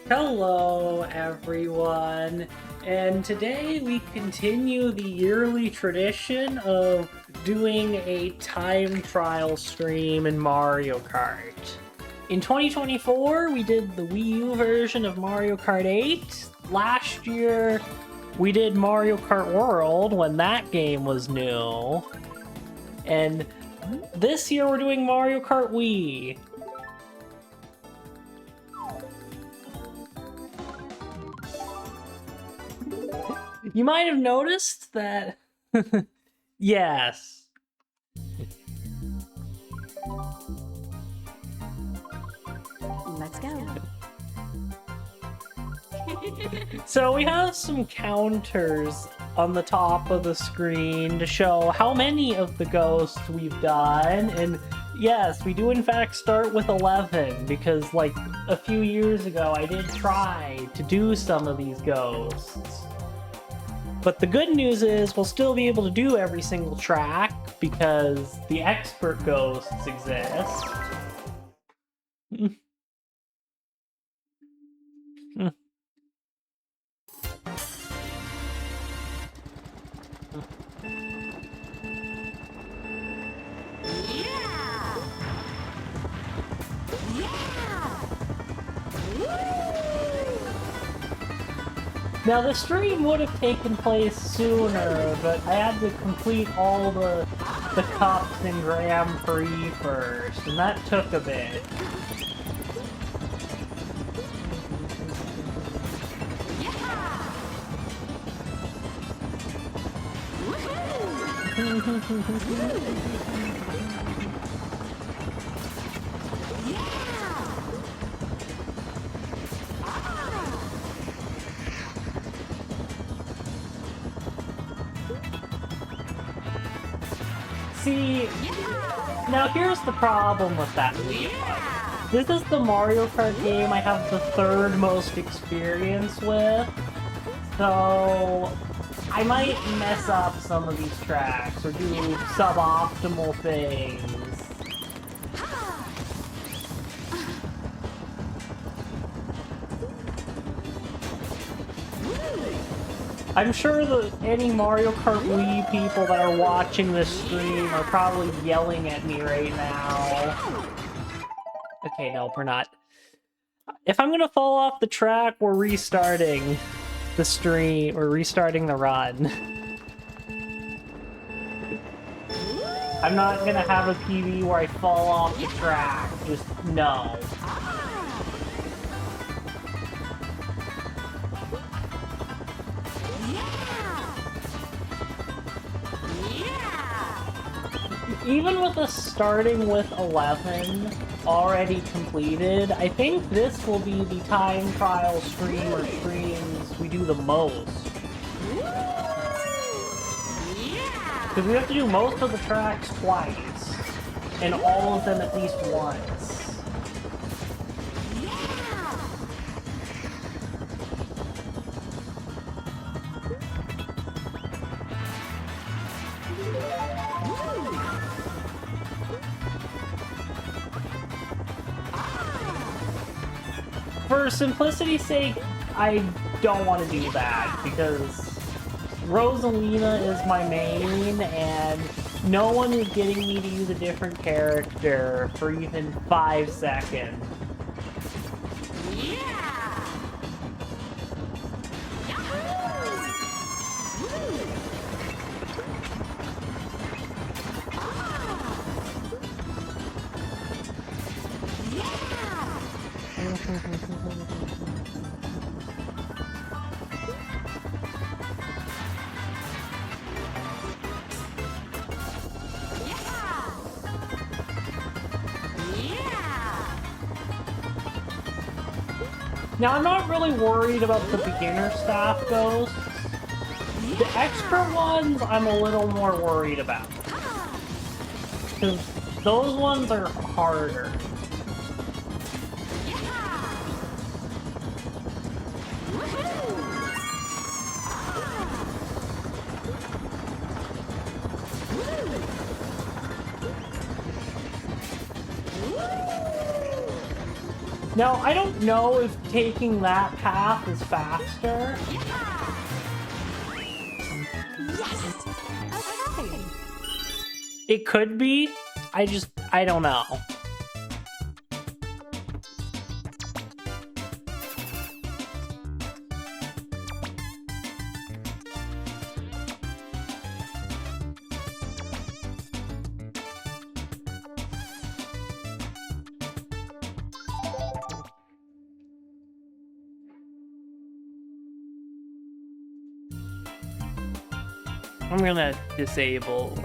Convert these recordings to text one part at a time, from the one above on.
Hello everyone, and today we continue the yearly tradition of doing a time trial stream in Mario Kart. In 2024 we did the Wii U version of Mario Kart 8. Last year we did Mario Kart World when that game was new. And this year we're doing Mario Kart Wii. You might have noticed that... Yes. Let's go. So we have some counters on the top of the screen to show how many of the ghosts we've done, and yes, we do in fact start with 11, because like a few years ago I did try to do some of these ghosts. But the good news is we'll still be able to do every single track because the expert ghosts exist. Now, the stream would have taken place sooner, but I had to complete all the cups in Grand Prix first, and that took a bit. See, now here's the problem with that Wii button. This is the Mario Kart game I have the third most experience with, so I might mess up some of these tracks or do suboptimal things. I'm sure that any Mario Kart Wii people that are watching this stream are probably yelling at me right now. Okay, no, we're not. If I'm gonna fall off the track, we're restarting the stream, or restarting the run. I'm not gonna have a PB where I fall off the track. Just no. Even with us starting with 11 already completed, I think this will be the time trial stream or streams we do the most. Because we have to do most of the tracks twice, and all of them at least once. For simplicity's sake, I don't want to do that, because Rosalina is my main, and no one is getting me to use a different character for even 5 seconds. Now, I'm not really worried about the beginner staff ghosts. The extra ones, I'm a little more worried about. Because those ones are harder. Now, I don't know if taking that path is faster. It could be. I don't know. I'm gonna disable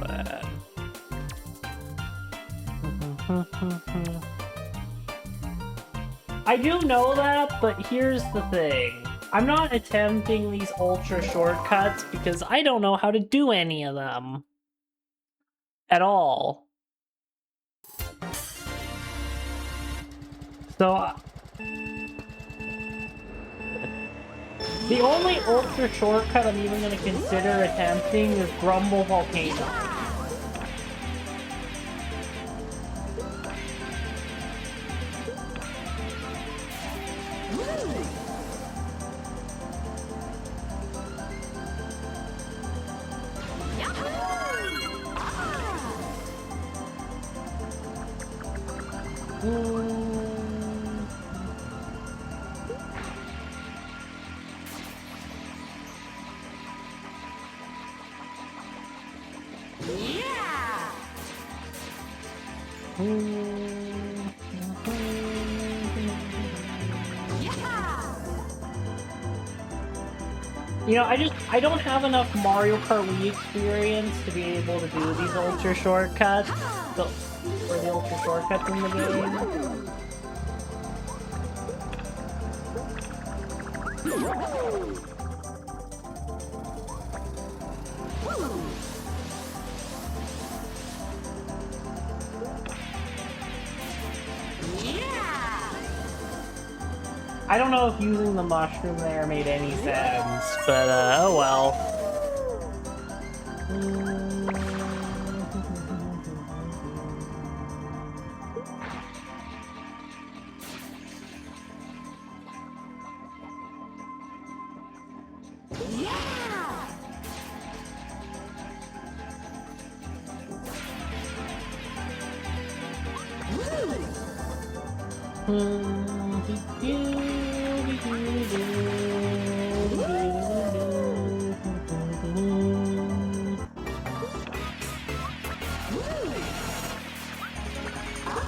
I do know that, but here's the thing. I'm not attempting these ultra shortcuts because I don't know how to do any of them. At all. So... the only ultra shortcut I'm even going to consider attempting is Grumble Volcano. You know, I don't have enough Mario Kart Wii experience to be able to do these ultra shortcuts. Or the ultra shortcuts in the game. Yeah! I don't know if using the mushroom there made any sense, but oh well.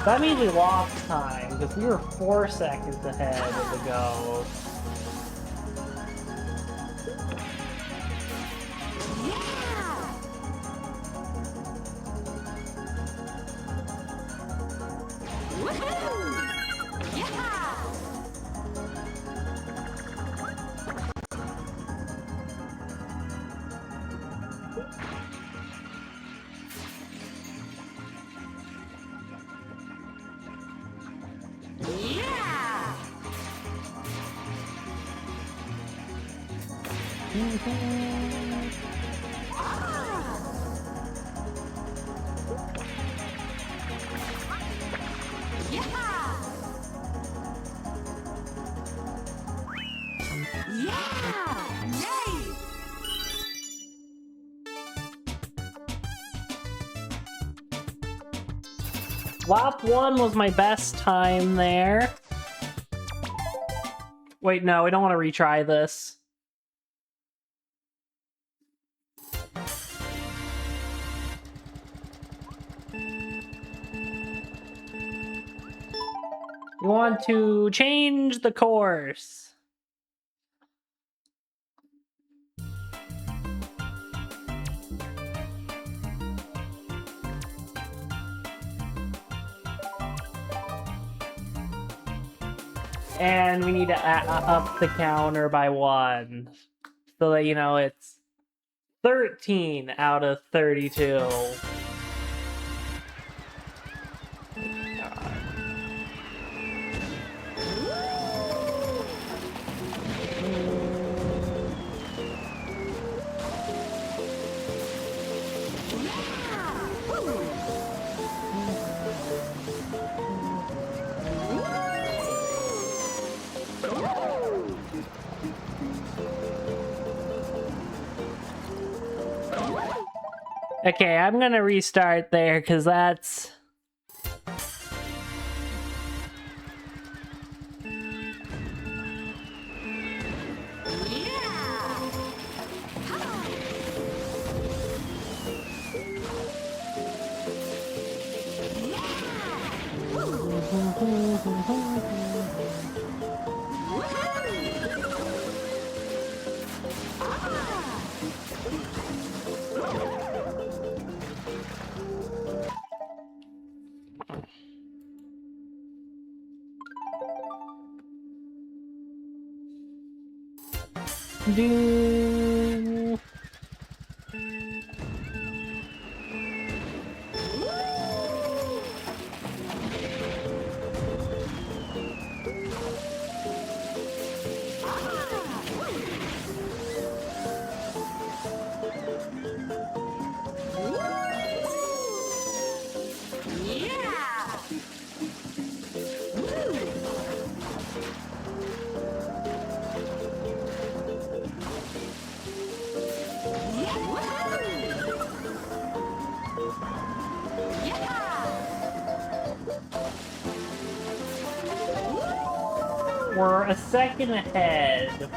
That means we lost time, because we were 4 seconds ahead of the go. Lap 1 was my best time there. Wait, no, we don't want to retry this. We want to change the course. And we need to up the counter by 1. So that, you know, it's 13 out of 32. Okay, I'm gonna restart there, because that's... Do... We're a second ahead.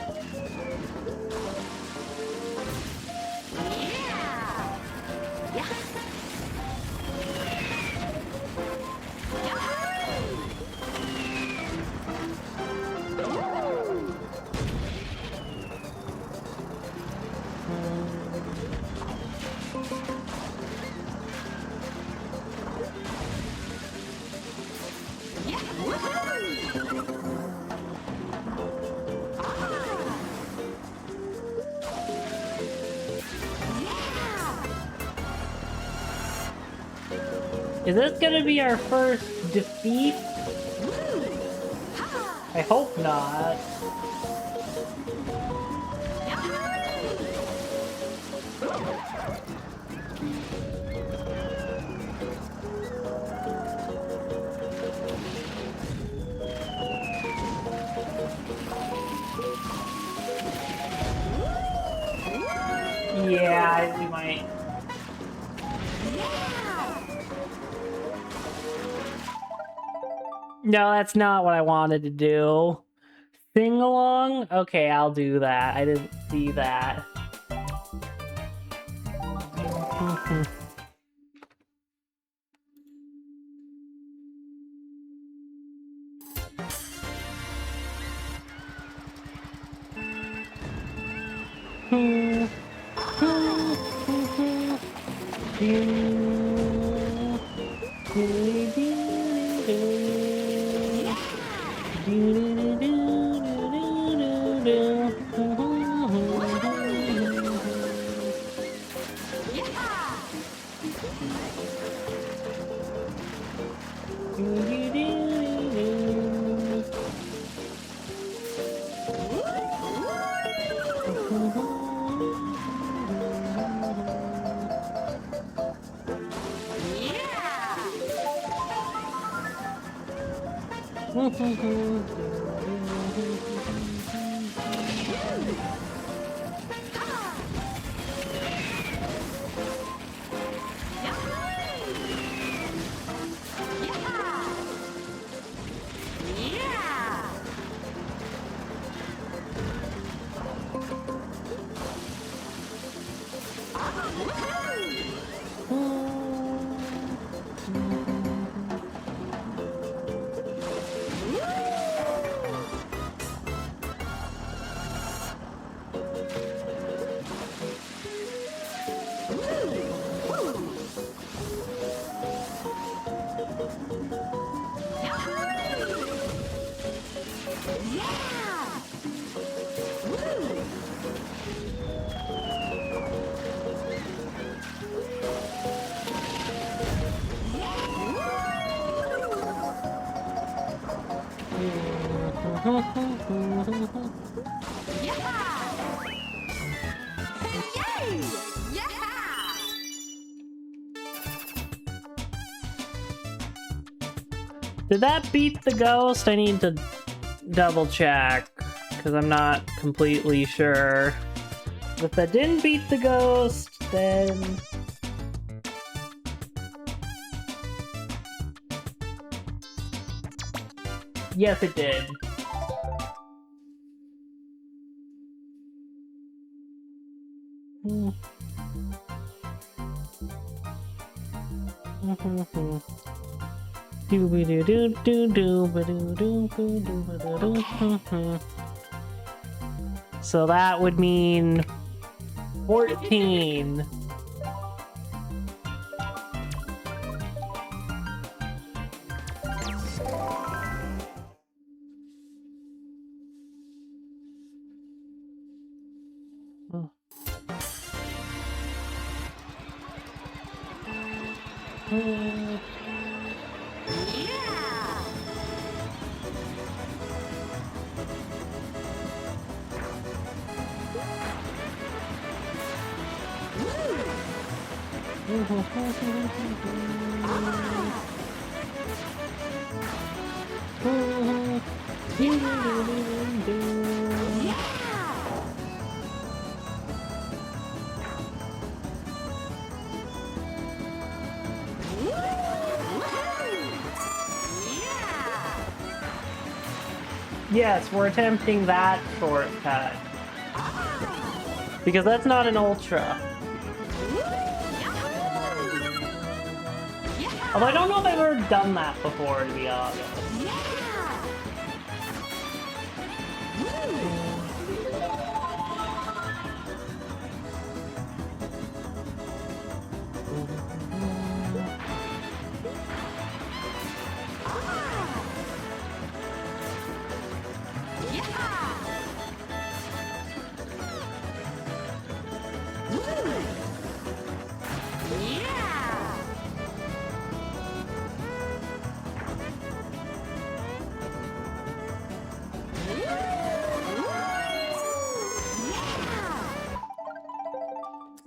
Is this gonna be our first defeat? I hope not. Yeah, we might. No, that's not what I wanted to do. Sing along? Okay, I'll do that. I didn't see that. Did that beat the ghost? I need to double check, because I'm not completely sure. If that didn't beat the ghost, then... Yes, it did. So that would mean 14. Yes, we're attempting that shortcut. Because that's not an ultra. Although I don't know if I've ever done that before, to be honest.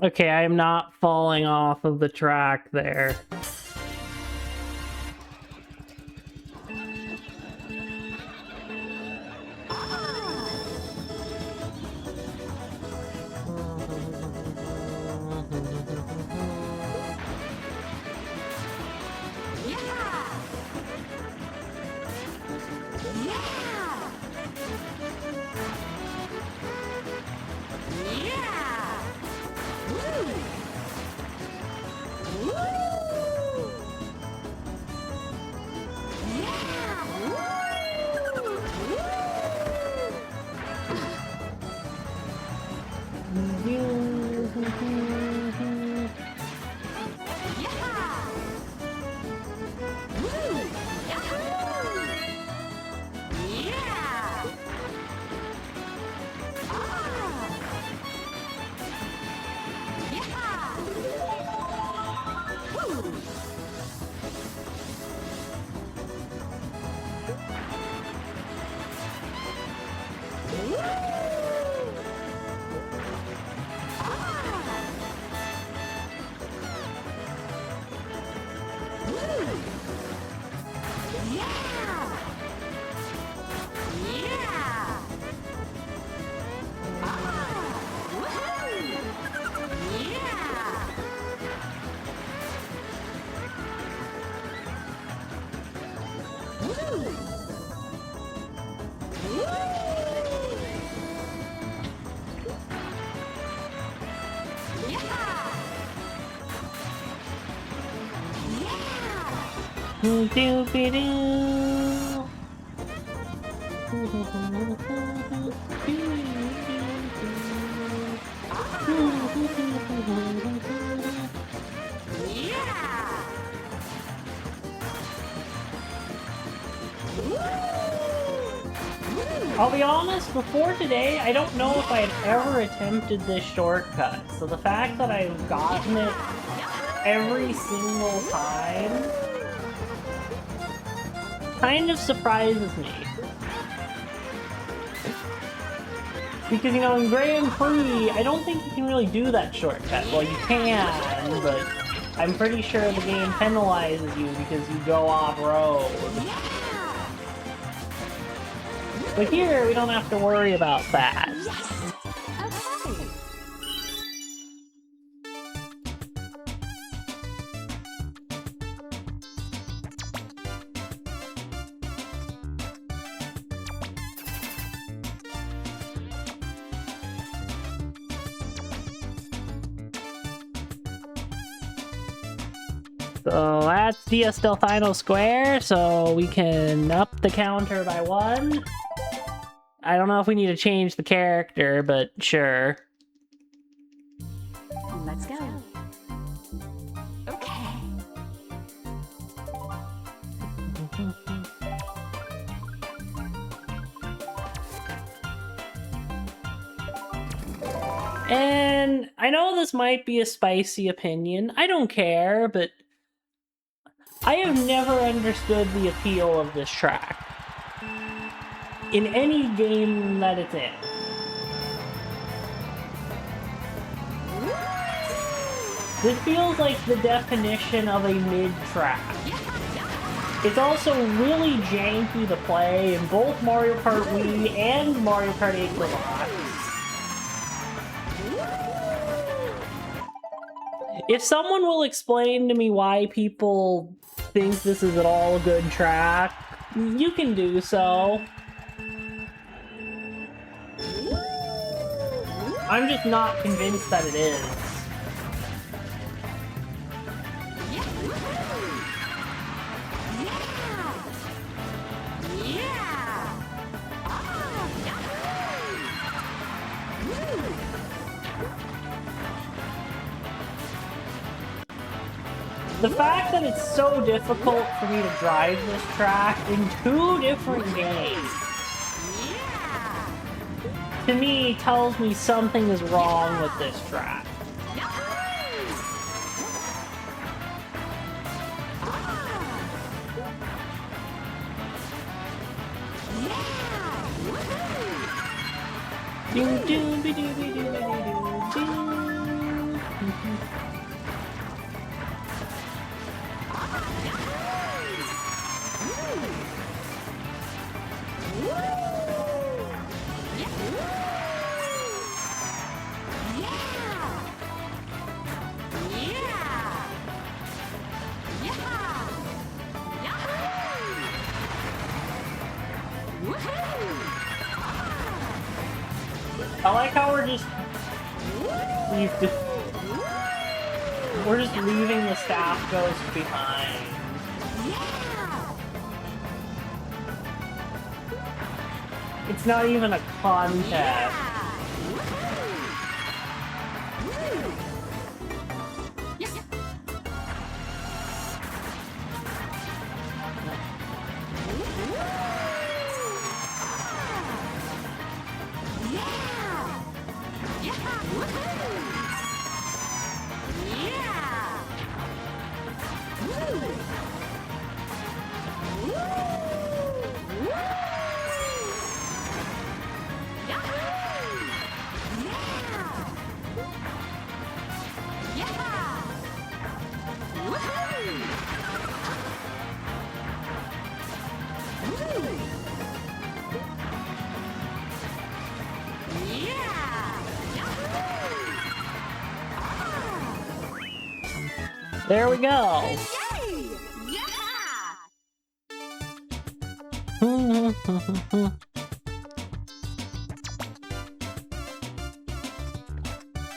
Okay, I am not falling off of the track there. I'll be honest, before today, I don't know if I had ever attempted this shortcut, so the fact that I've gotten it every single time kind of surprises me. Because, you know, in Grand Prix, I don't think you can really do that shortcut. Well, you can, but I'm pretty sure the game penalizes you because you go off-road. But here, we don't have to worry about that. So that's DS Delfino Square, so we can up the counter by 1. I don't know if we need to change the character, but sure. Let's go. Okay. And I know this might be a spicy opinion. I don't care, but I have never understood the appeal of this track in any game that it's in. This feels like the definition of a mid-track. It's also really janky to play in both Mario Kart Wii and Mario Kart 8 Deluxe. If someone will explain to me why people think this is at all a good track, you can do so. I'm just not convinced that it is. The fact that it's so difficult for me to drive this track in 2 different games, to me, tells me something is wrong with this track. I like how we're just leaving the staff ghost behind. It's not even a contest. There we go.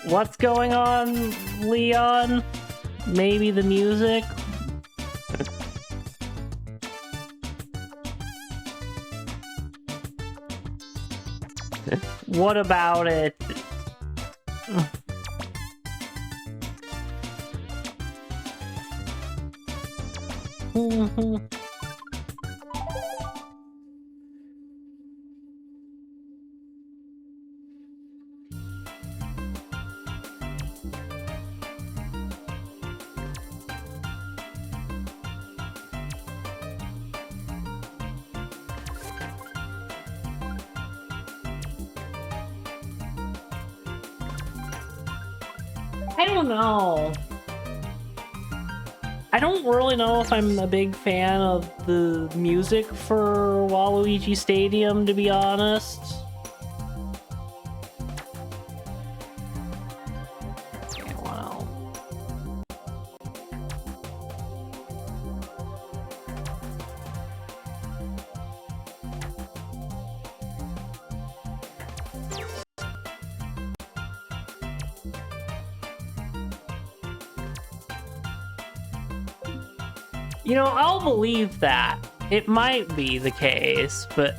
What's going on, Leon? Maybe the music? What about it? I don't know. I don't really know if I'm a big fan of the music for Waluigi Stadium, to be honest. Okay, well. You know, I'll believe that. It might be the case, but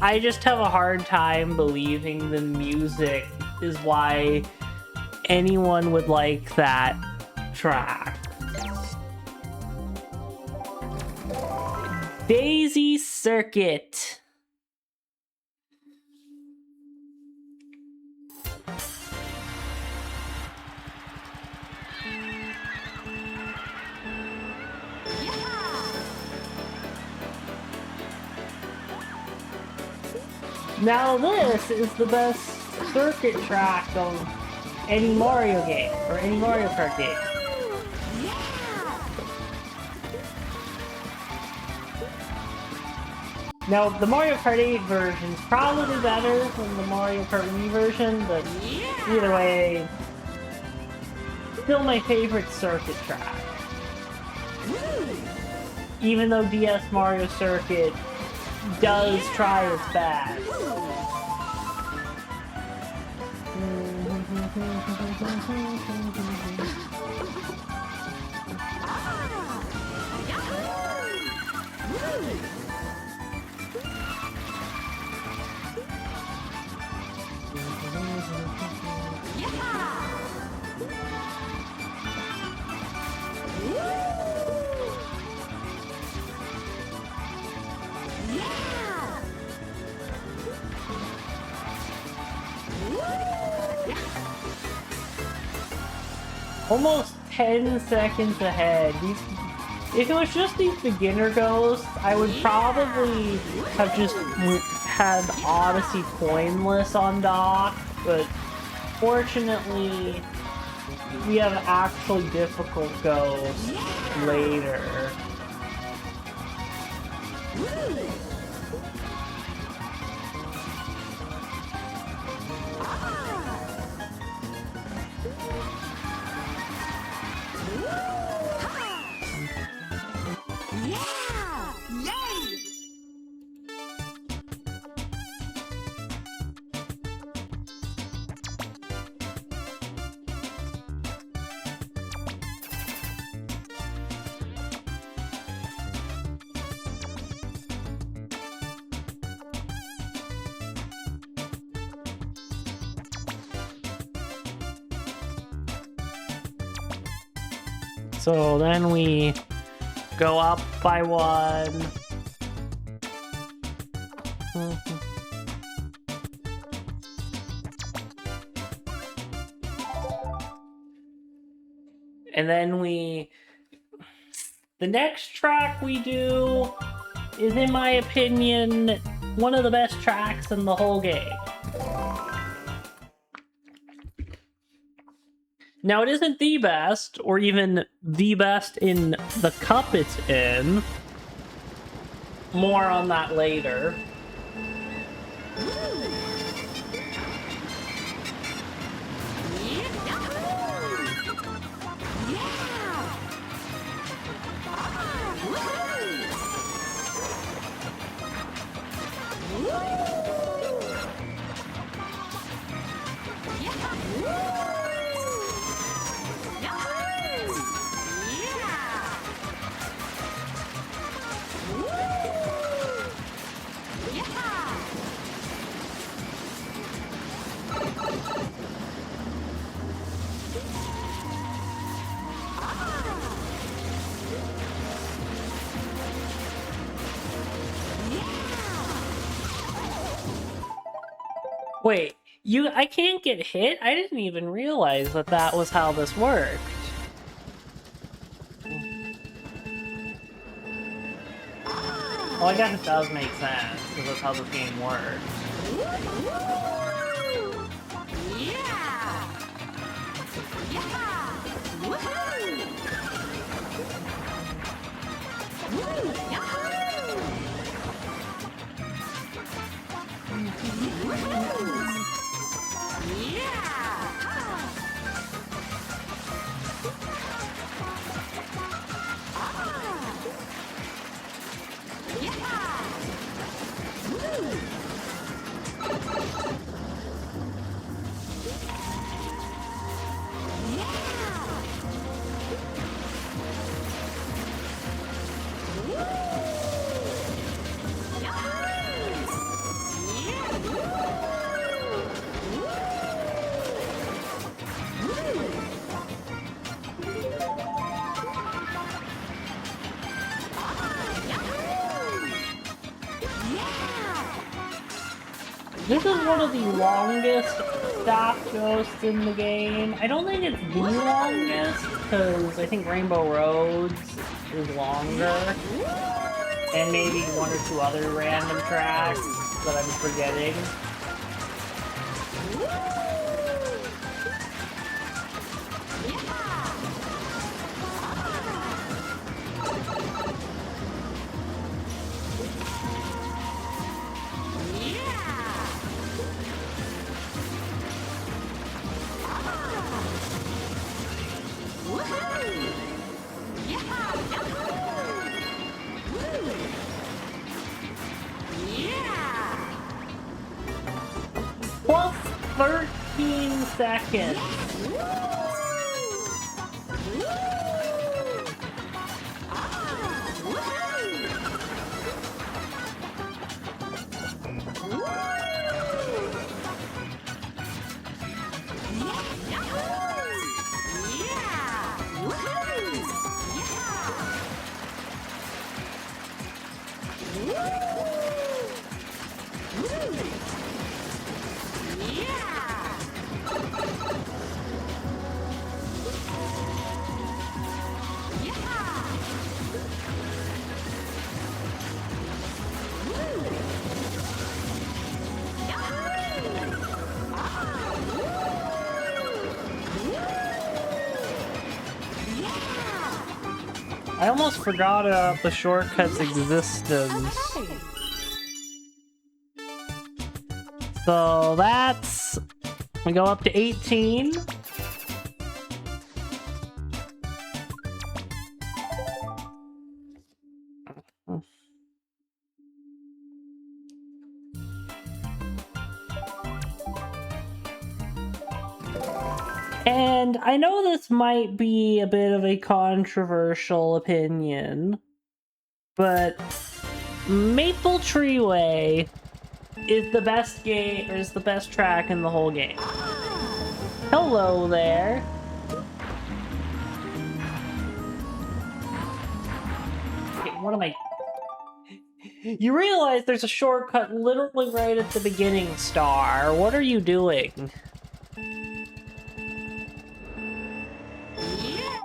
I just have a hard time believing the music is why anyone would like that track. Daisy Circuit. Now this is the best circuit track of any Mario game, or any Mario Kart game. Now, the Mario Kart 8 version is probably better than the Mario Kart Wii version, but either way, still my favorite circuit track. Even though DS Mario Circuit does try its best. Almost 10 seconds ahead. If it was just these beginner ghosts, I would probably have just had Odyssey coinless on dock, but fortunately we have actually difficult ghosts later. So then we go up by one. And then the next track we do is, in my opinion, one of the best tracks in the whole game. Now, it isn't the best, or even the best in the cup it's in. More on that later. Wait, I can't get hit? I didn't even realize that that was how this worked. Oh, I guess it does make sense, because that's how this game works. This is one of the longest staff ghosts in the game. I don't think it's the longest, because I think Rainbow Roads is longer. And maybe one or two other random tracks that I'm forgetting. Plus 13 seconds. I almost forgot about the shortcut's existence. So that's... we go up to 18. And I know this might be a bit of a controversial opinion, but Maple Treeway is the best game, or is the best track in the whole game. Hello there. Okay, what am I... You realize there's a shortcut literally right at the beginning, Star. What are you doing?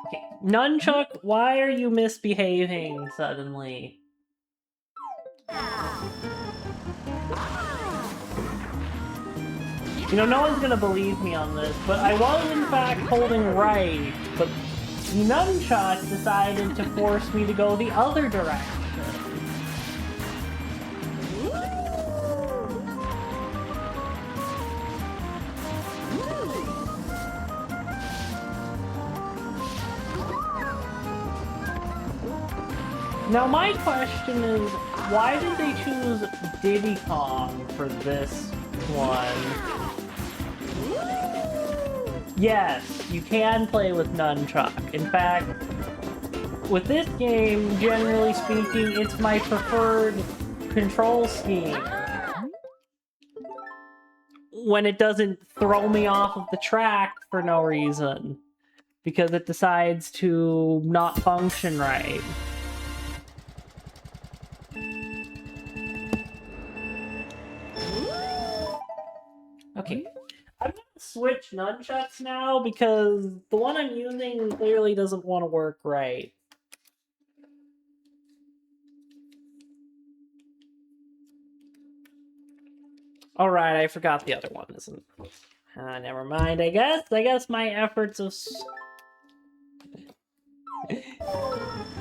Okay, Nunchuck, why are you misbehaving suddenly? You know, no one's gonna believe me on this, but I was in fact holding right, but Nunchuck decided to force me to go the other direction. Now my question is, why did they choose Diddy Kong for this one? Yes, you can play with Nunchuck. In fact, with this game, generally speaking, it's my preferred control scheme. When it doesn't throw me off of the track for no reason. Because it decides to not function right. Okay, I'm gonna switch nunchucks now because the one I'm using clearly doesn't want to work right. Alright, I forgot the other one isn't. Never mind, I guess my efforts of...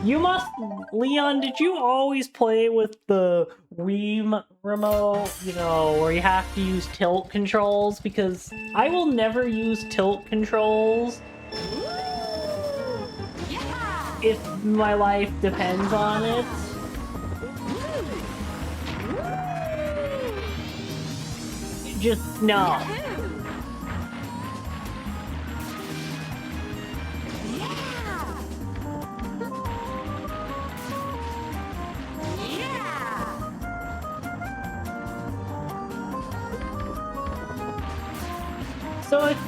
You must... Leon, did you always play with the Wii remote, you know, where you have to use tilt controls? Because I will never use tilt controls if my life depends on it. Just, no. So if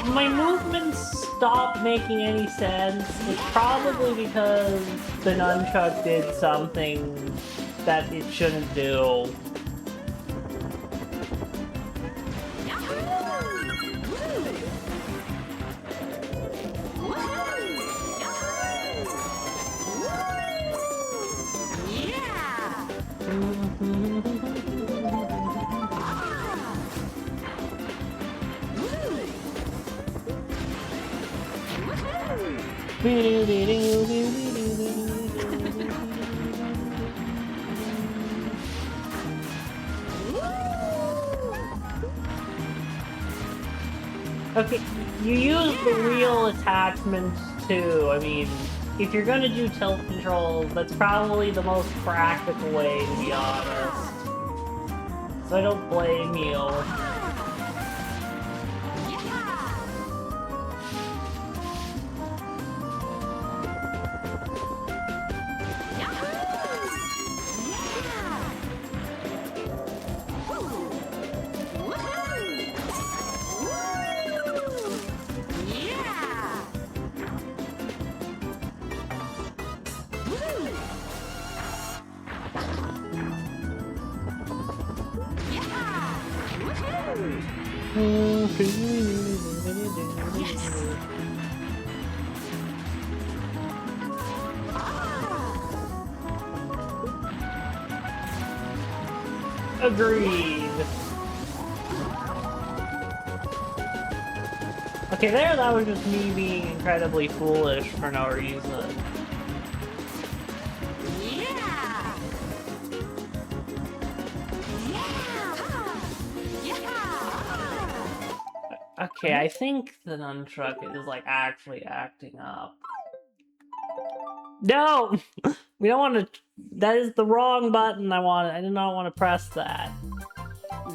my movements stop making any sense, it's probably because the nunchuck did something that it shouldn't do. Okay, you use the wheel attachments too. I mean, if you're gonna do tilt controls, that's probably the most practical way, to be honest. So I don't blame you. Agreed. Okay, that was just me being incredibly foolish for no reason. Okay, I think the nunchuck is like actually acting up. No! We don't want to... That is the wrong button I did not want to press that.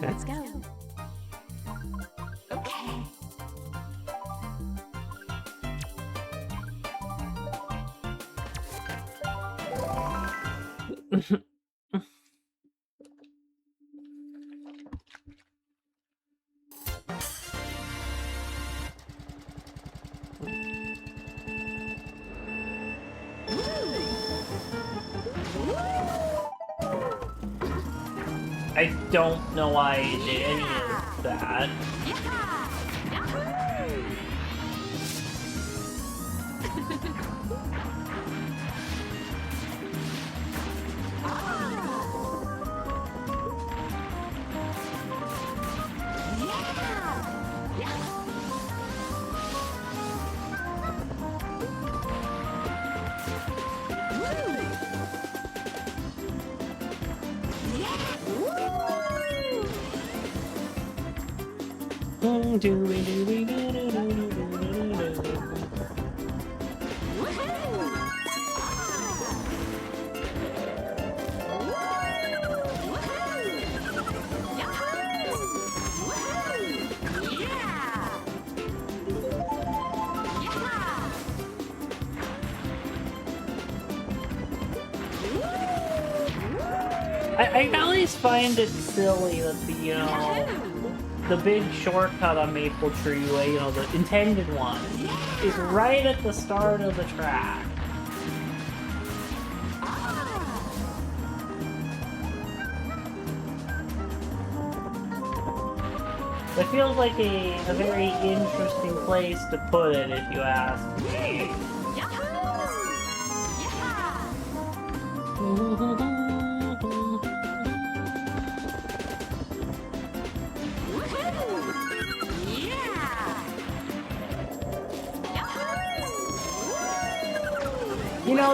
Let's go. Okay. I don't know why I did any of that. I always find it silly that the big shortcut on Maple Tree Way, the intended one, is right at the start of the track. It feels like a very interesting place to put it, if you ask me.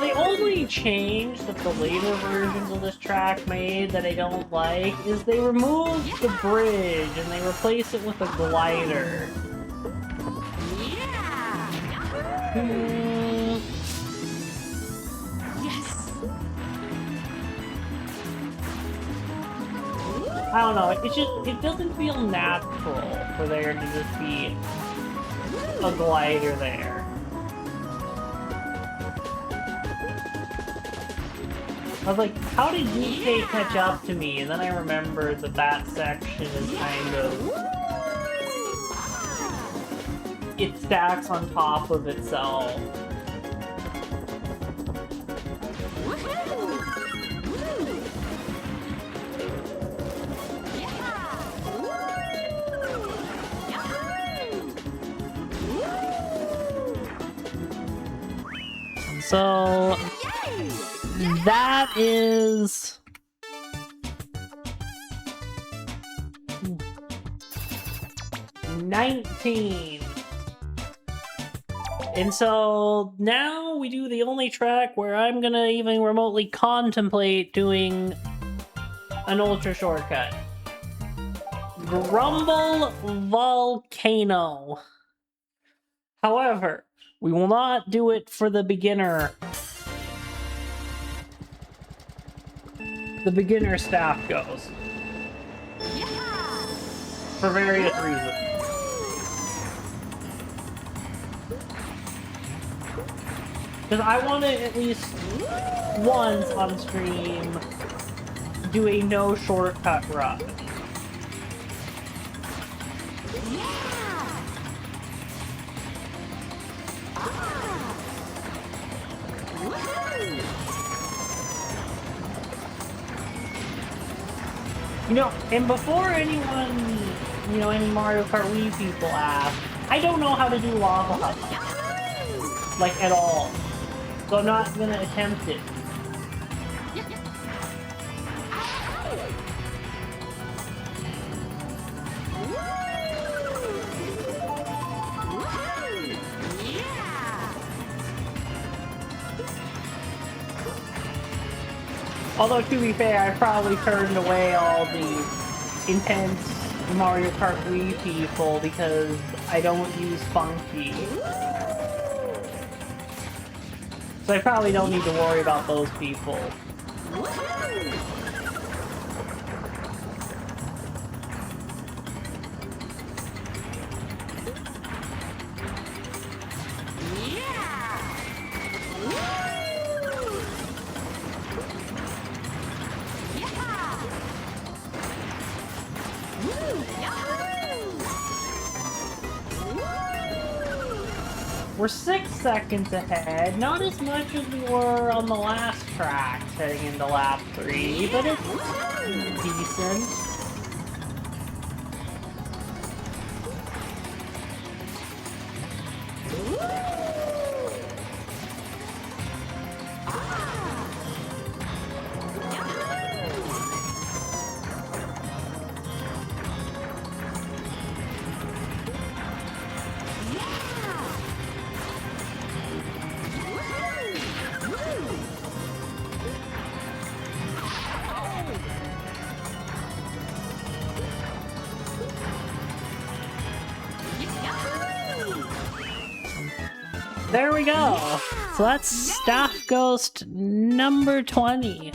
The only change that the later versions of this track made that I don't like is they removed the bridge and they replace it with a glider. I don't know, it doesn't feel natural for there to just be a glider there. I was like, how did UK catch up to me? And then I remembered that section is kind of... It stacks on top of itself. So... That is... 19. And so now we do the only track where I'm gonna even remotely contemplate doing an ultra shortcut. Grumble Volcano. However, we will not do it for the beginner. The beginner staff goes. For various reasons. Because I want to at least once on stream do a no shortcut run. And before anyone, any Mario Kart Wii people ask, I don't know how to do lava hop, like at all. So I'm not gonna attempt it. Although, to be fair, I probably turned away all the intense Mario Kart Wii people because I don't use Funky. So I probably don't need to worry about those people. We're 6 seconds ahead, not as much as we were on the last track heading into lap 3, but it's decent. There we go! So that's Staff Ghost number 20.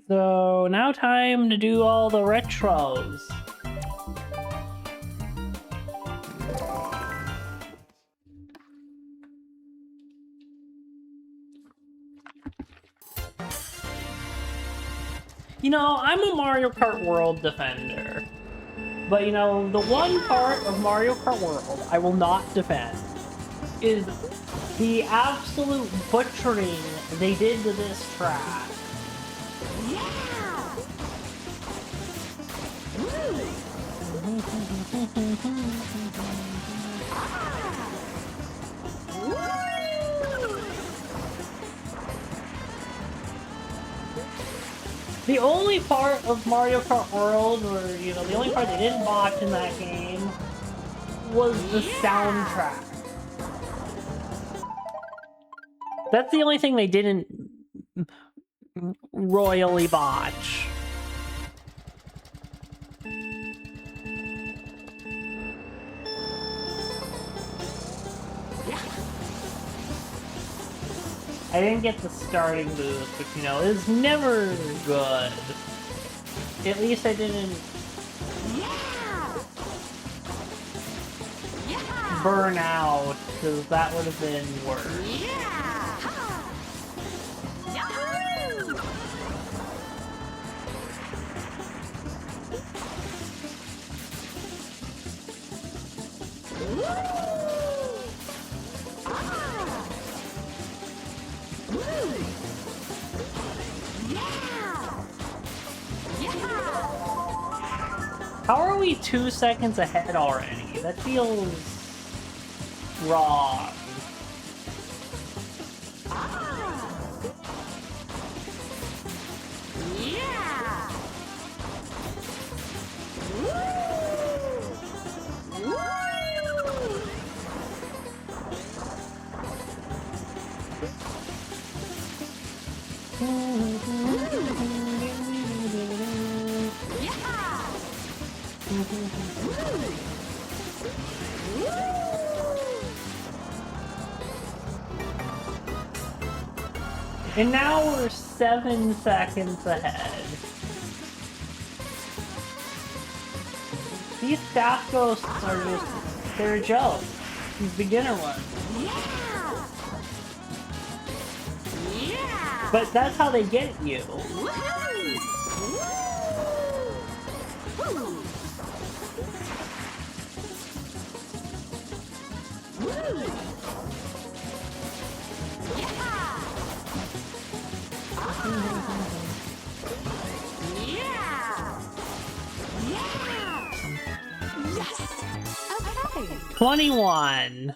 So now time to do all the retros. You know, I'm a Mario Kart World defender. But you know, the one part of Mario Kart World I will not defend is the absolute butchering they did to this track. The only part of Mario Kart World where, you know, the only part they didn't botch in that game was the soundtrack. That's the only thing they didn't royally botch. I didn't get the starting boost, which, you know, is never good. At least I didn't burn out, because that would have been worse. How are we 2 seconds ahead already? That feels wrong. And now we're 7 seconds ahead. These staff ghosts are just, they're a joke. These beginner ones. But that's how they get you. Yes! Okay! 21.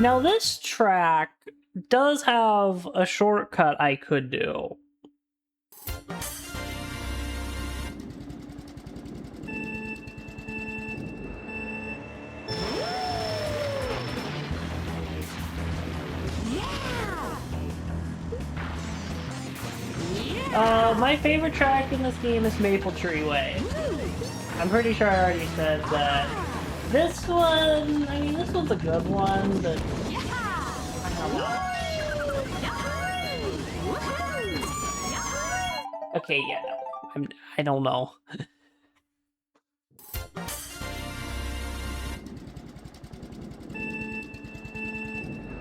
Now this track does have a shortcut I could do. My favorite track in this game is Maple Tree Way. I'm pretty sure I already said that. This one, I mean, this one's a good one, but I don't know. Okay, yeah, I don't know.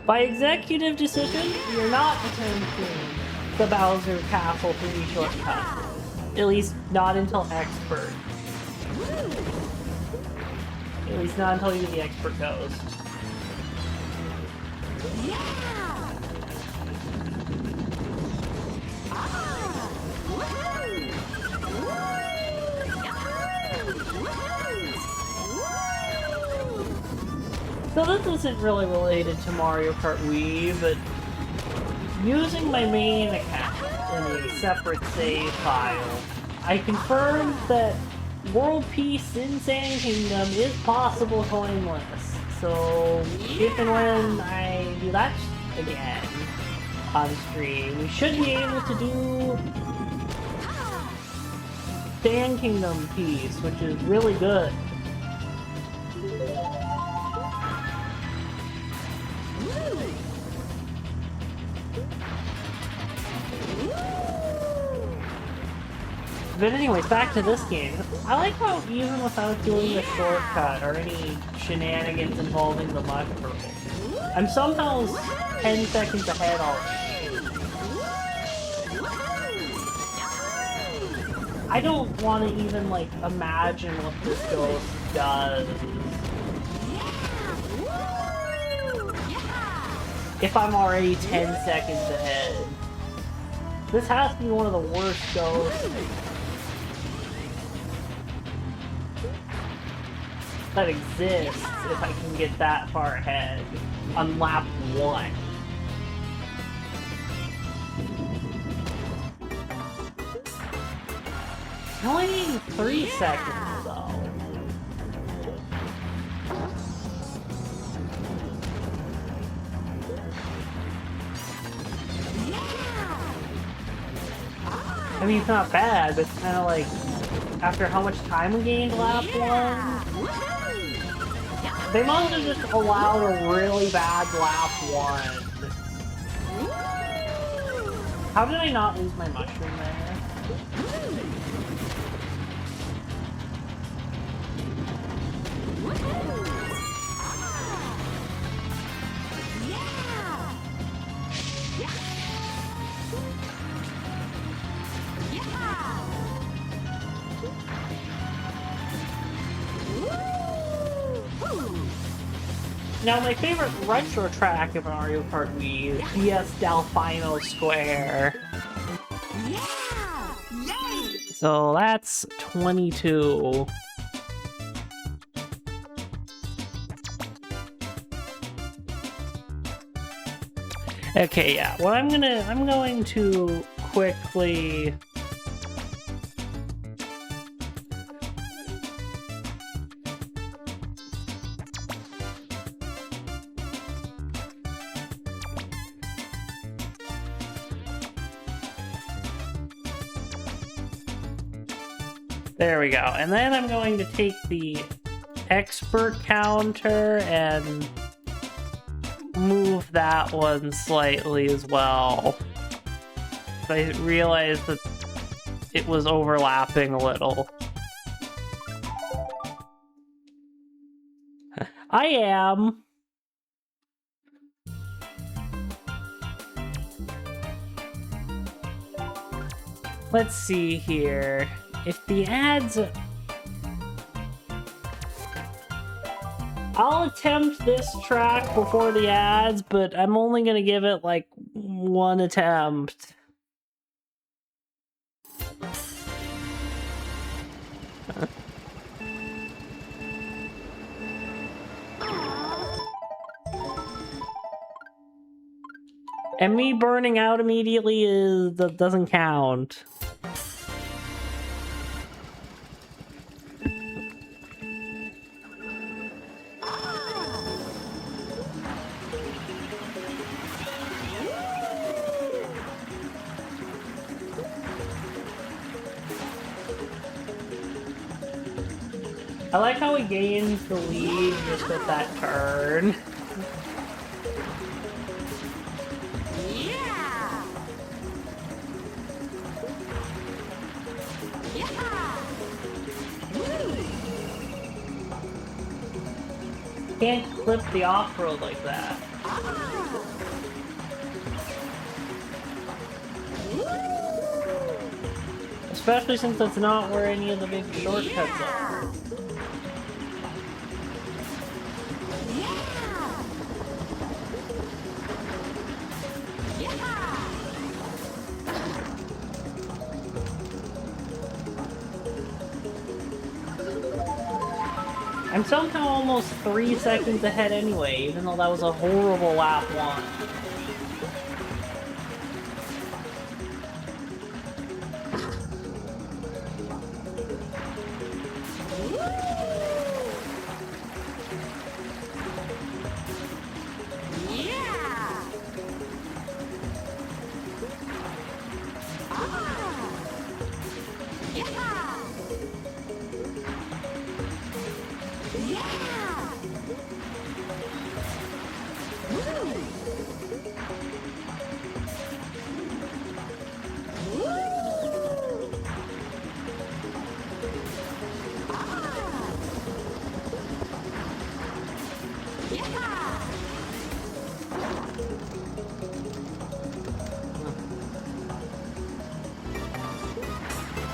By executive decision, you're not attempting the Bowser Castle 3 shortcut. At least not until Expert. At least not until you do the Expert goes. So this isn't really related to Mario Kart Wii, but using my main account in a separate save file, I confirmed that World Peace in Sand Kingdom is possible coinless. So if and when I do that again on stream, we should be able to do Sand Kingdom Peace, which is really good. But anyways, back to this game. I like how even without doing the shortcut or any shenanigans involving the mushroom, I'm somehow 10 seconds ahead already. I don't want to even, like, imagine what this ghost does. If I'm already 10 seconds ahead. This has to be one of the worst ghosts that exists if I can get that far ahead on lap 1. I only need 3 seconds though. I mean, it's not bad, but it's kind of like, after how much time we gained lap 1, they must have just allowed a really bad lap 1. How did I not lose my mushroom there? Now, my favorite retro track of Mario Kart Wii is DS Delfino Square. Yeah! Yay! So that's 22. Okay, yeah. What I'm going to quickly There we go. And then I'm going to take the expert counter and move that one slightly as well. I realized that it was overlapping a little. I am. Let's see here. If the ads... I'll attempt this track before the ads, but I'm only gonna give it like one attempt. And me burning out immediately doesn't count. I like how he gains the lead just with that turn. Yeah! Yeah! Woo! Can't clip the off-road like that. Ah! Woo! Especially since that's not where any of the big shortcuts are. I'm somehow almost 3 seconds ahead anyway, even though that was a horrible lap 1.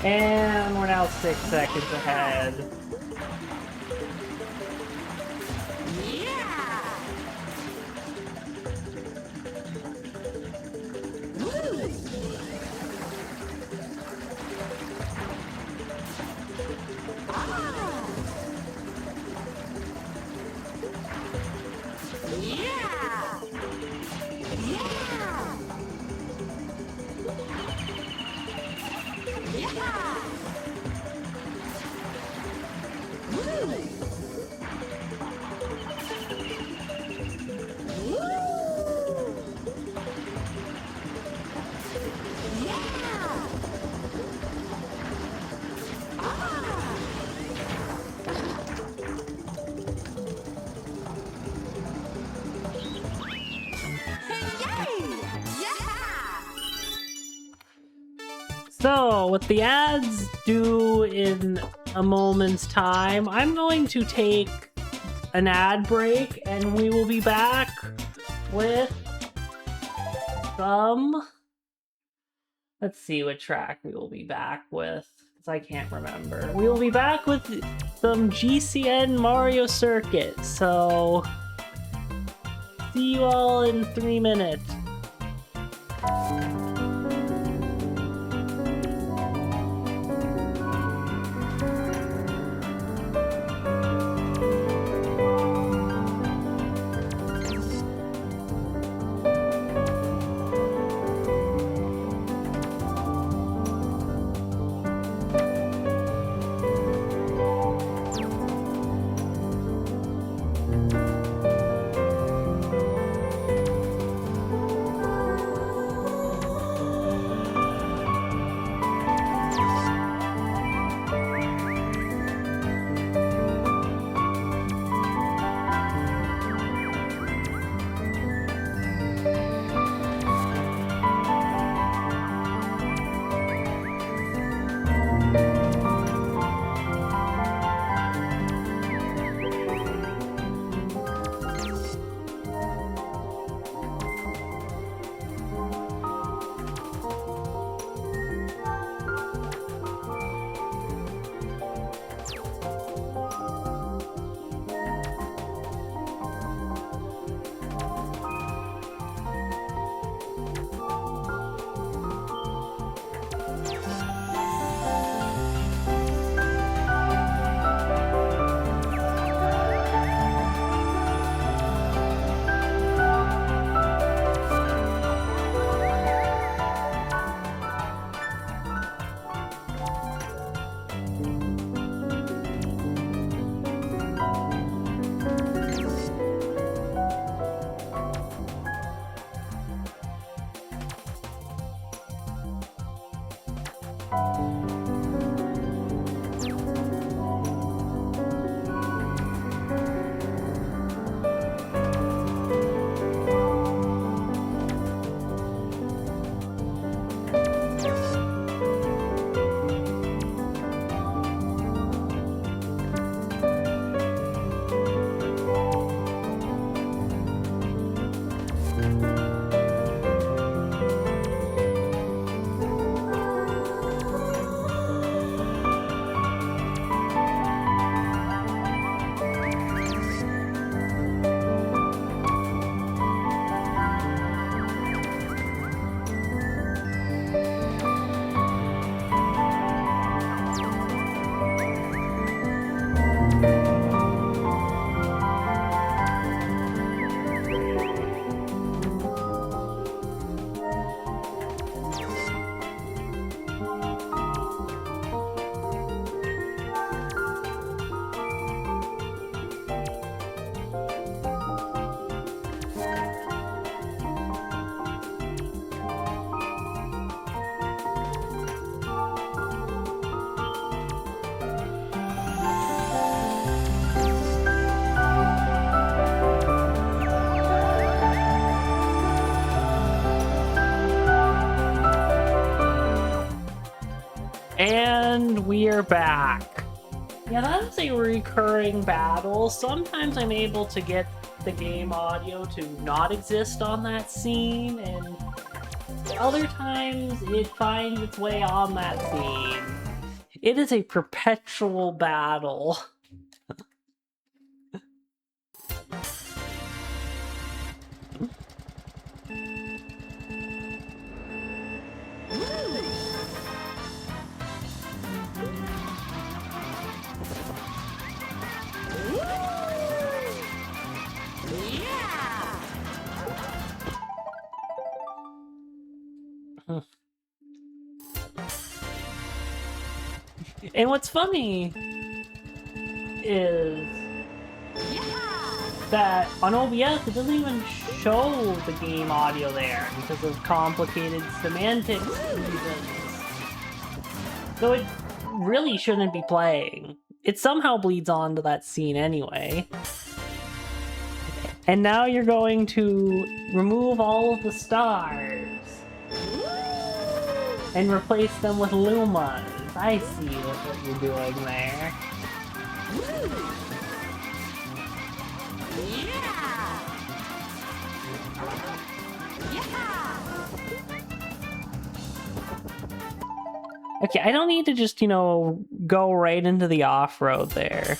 And we're now 6 seconds ahead. So, what the ads do in a moment's time, I'm going to take an ad break and we will be back with some... Let's see what track we will be back with, because I can't remember. We will be back with some GCN Mario Circuit, so... See you all in 3 minutes. And we're back. Yeah, that is a recurring battle. Sometimes I'm able to get the game audio to not exist on that scene, and other times it finds its way on that scene. It is a perpetual battle. And what's funny is that on OBS it doesn't even show the game audio there because of complicated semantics reasons. So it really shouldn't be playing. It somehow bleeds onto that scene anyway. And now you're going to remove all of the stars and replace them with Lumas. I see what you're doing there. Okay, I don't need to just, you know, go right into the off-road there.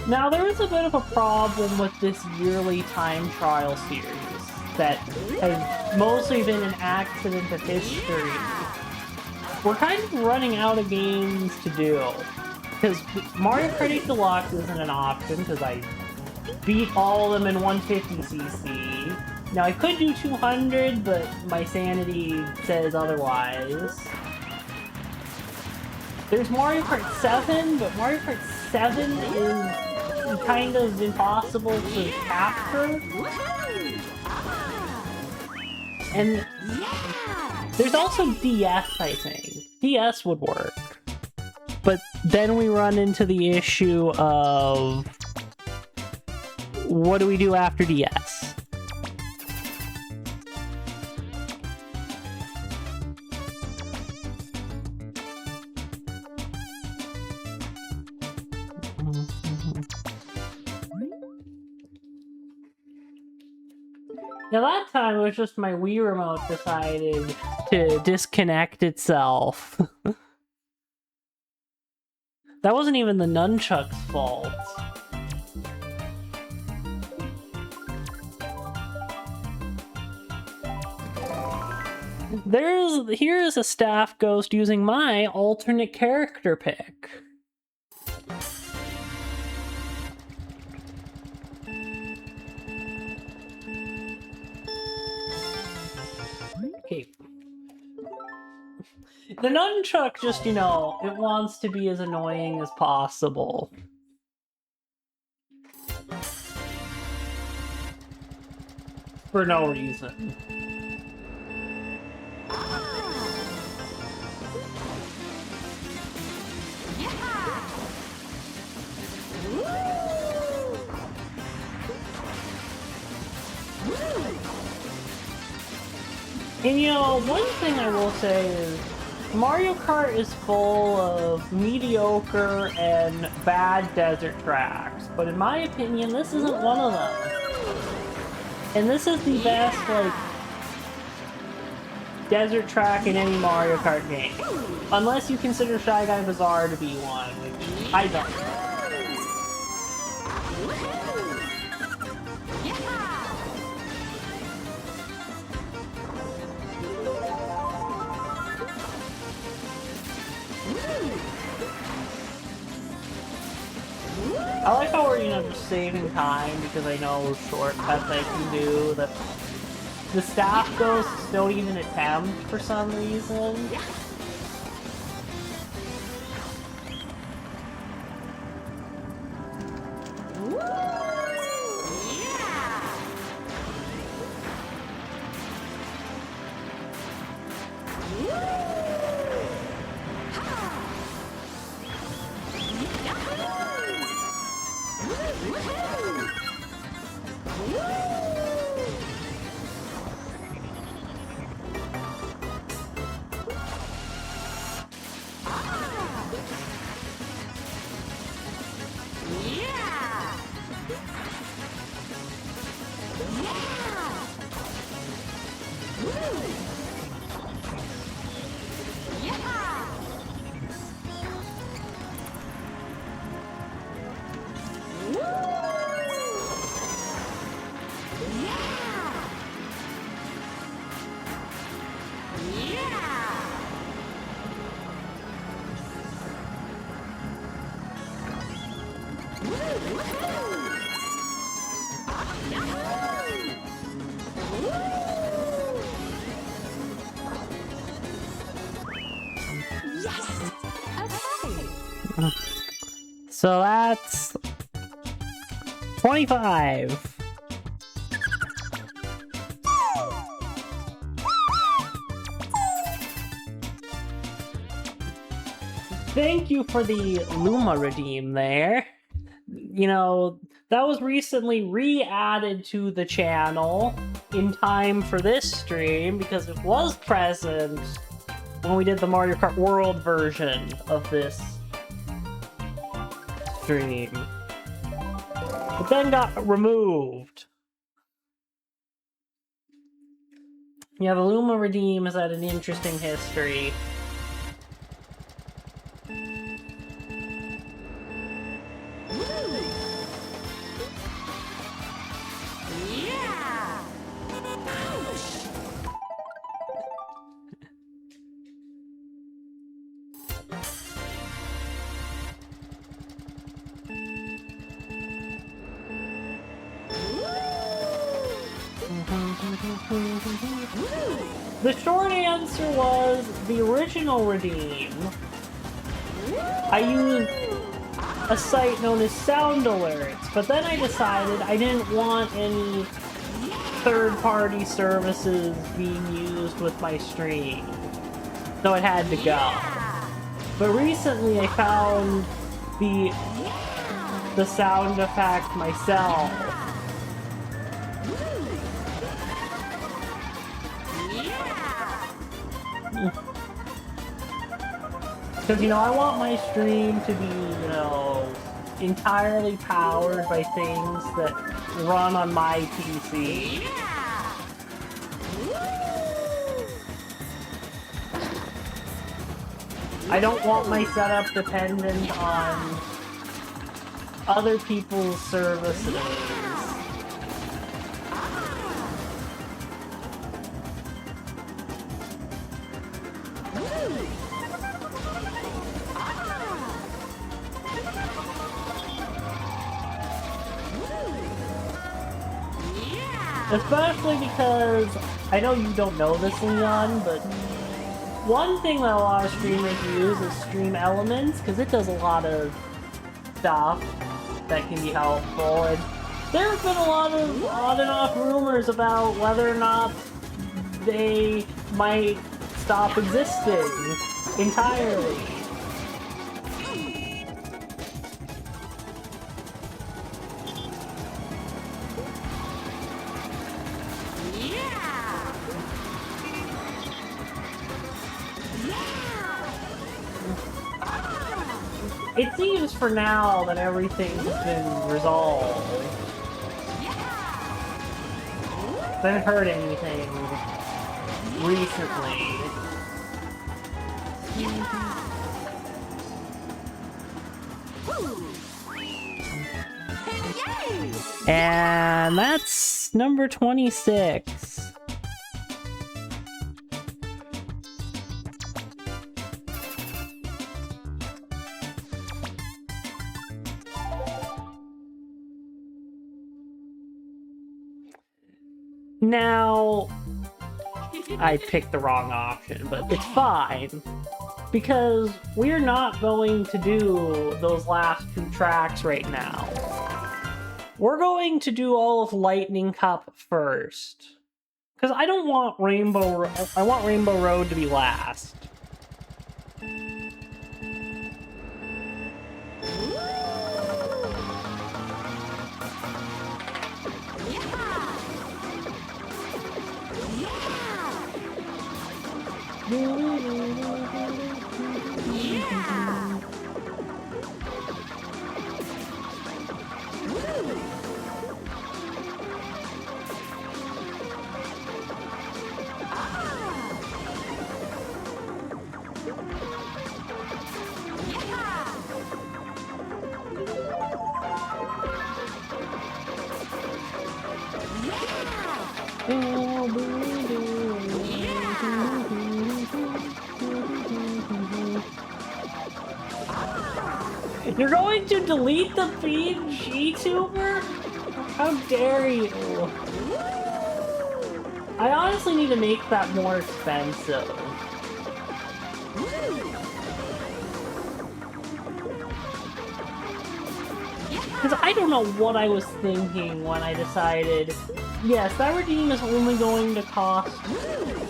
Now, there is a bit of a problem with this yearly time trial series that has mostly been an accident of history. We're kind of running out of games to do, because Mario Kart 8 Deluxe isn't an option, because I beat all of them in 150cc. Now, I could do 200, but my sanity says otherwise. There's Mario Kart 7, but Mario Kart 7 is kind of impossible to capture. And there's also DS, I think. DS would work. But then we run into the issue of what do we do after DS? Now that time it was just my Wii remote decided to disconnect itself. That wasn't even the nunchuck's fault. Here's a staff ghost using my alternate character pick. Okay. The nunchuck just, you know, it wants to be as annoying as possible. For no reason. And you know, one thing I will say is Mario Kart is full of mediocre and bad desert tracks, but in my opinion, this isn't one of them. And this is the best, like, desert track in any Mario Kart game. Unless you consider Shy Guy Bazaar to be one, which I don't. I like how we're, you know, just saving time because I know shortcuts I can do. The staff ghosts don't even attempt for some reason. So that's 25. Thank you for the Luma redeem there. You know, that was recently re-added to the channel in time for this stream because it was present when we did the Mario Kart World version of this stream. But then got removed. Yeah, the Luma redeem has had an interesting history. The short answer was the original redeem. I used a site known as Sound Alerts, but then I decided I didn't want any third-party services being used with my stream, so it had to go. But recently I found the sound effect myself. Because, you know, I want my stream to be, you know, entirely powered by things that run on my PC. I don't want my setup dependent on other people's services. Especially because, I know you don't know this, Leon, but one thing that a lot of streamers use is Stream Elements, because it does a lot of stuff that can be helpful, and there have been a lot of on and off rumors about whether or not they might stop existing entirely. It seems for now that everything's been resolved. I haven't heard anything recently. And that's number 26. Now, I picked the wrong option, but it's fine. Because we're not going to do those last two tracks right now. We're going to do all of Lightning Cup first. Because I don't want Rainbow... I want Rainbow Road to be last. You're going to delete the PNGTuber? How dare you? I honestly need to make that more expensive. Because I don't know what I was thinking when I decided, yes, that redeem is only going to cost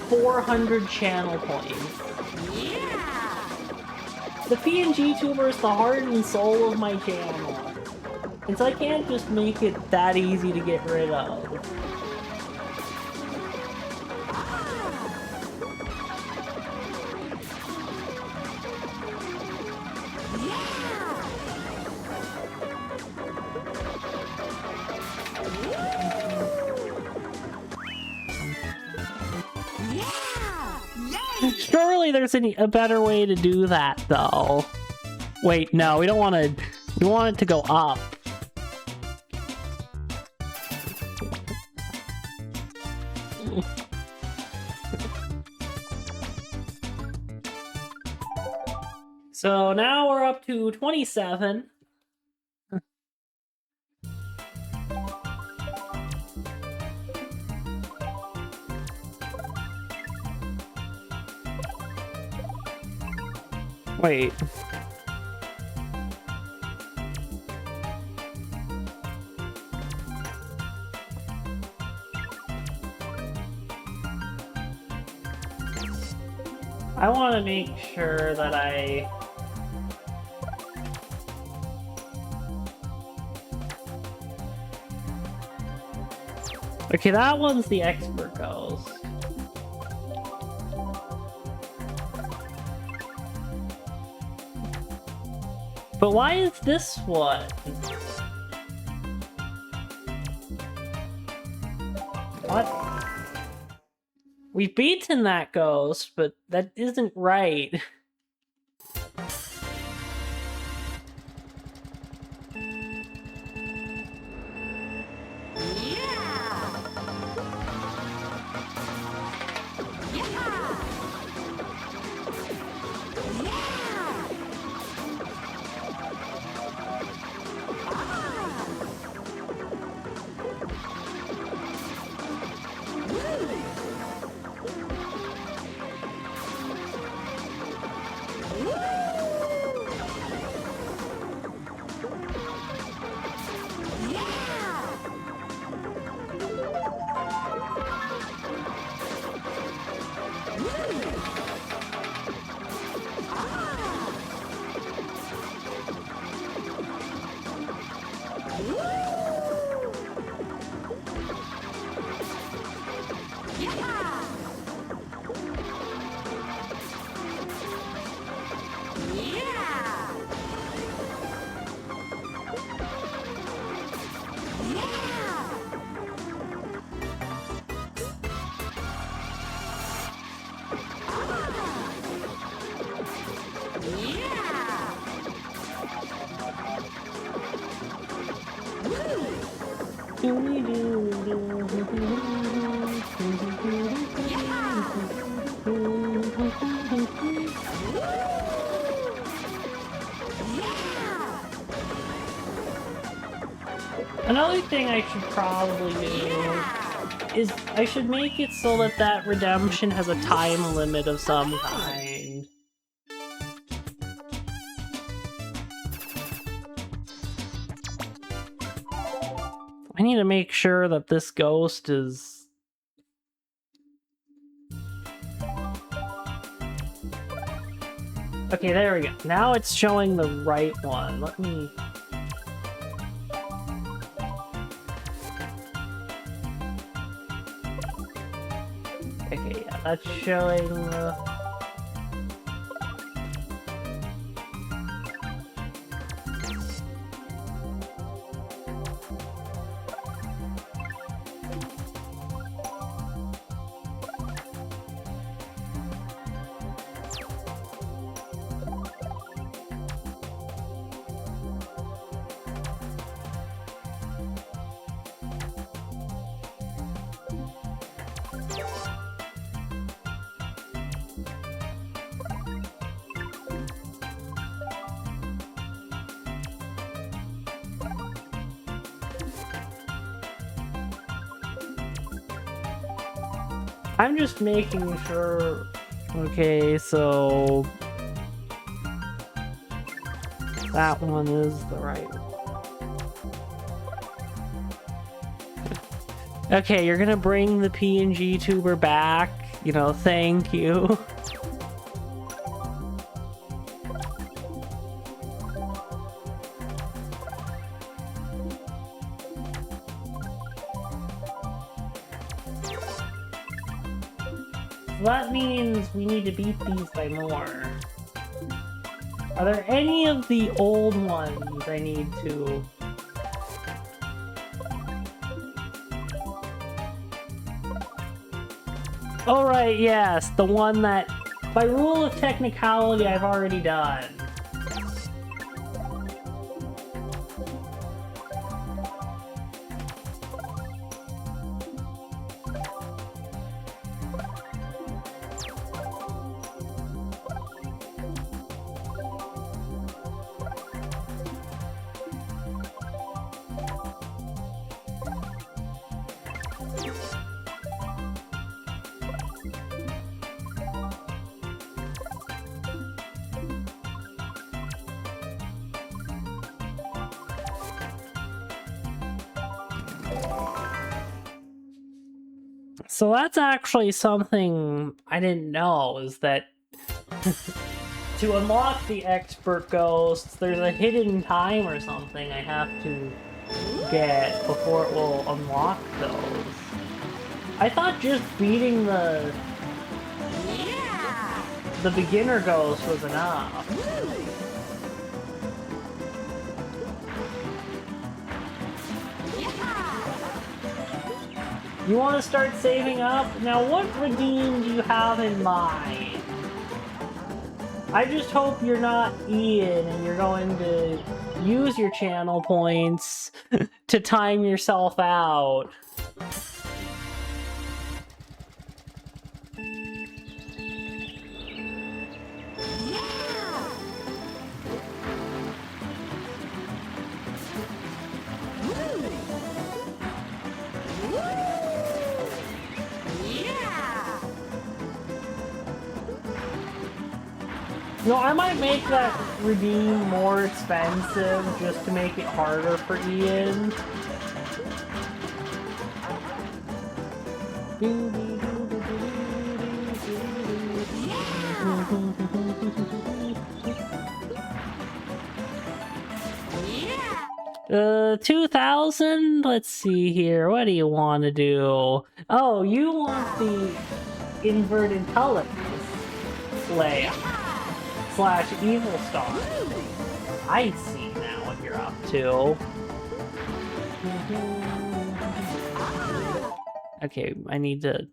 400 channel points. The PNGTuber is the heart and soul of my channel. And so I can't just make it that easy to get rid of. Surely there's a better way to do that, though. Wait, no, we don't want to... We want it to go up. So now we're up to 27. Wait. I want to make sure that I... Okay, that one's the expert ghost. But why is this one? What? We've beaten that ghost, but that isn't right. Another thing I should probably do is I should make it so that that redemption has a time limit of some kind. I need to make sure that this ghost is... Okay, there we go. Now it's showing the right one. Let me... Okay, yeah, that's showing the... I'm just making sure... Okay, so... That one is the right one. Okay, you're gonna bring the PNGTuber back. You know, thank you. That means we need to beat these by more. Are there any of the old ones I need to... Oh right, yes, the one that, by rule of technicality, I've already done. So that's actually something I didn't know, is that to unlock the expert ghosts, there's a hidden time or something I have to get before it will unlock those. I thought just beating the beginner ghost was enough. You want to start saving up? Now, what redeem do you have in mind? I just hope you're not Ian and you're going to use your channel points to time yourself out. No, I might make that redeem more expensive just to make it harder for Ian. Yeah. 2,000? Let's see here. What do you want to do? Oh, you want the inverted colors layout. / evil star. I see now what you're up to. Okay, I need to...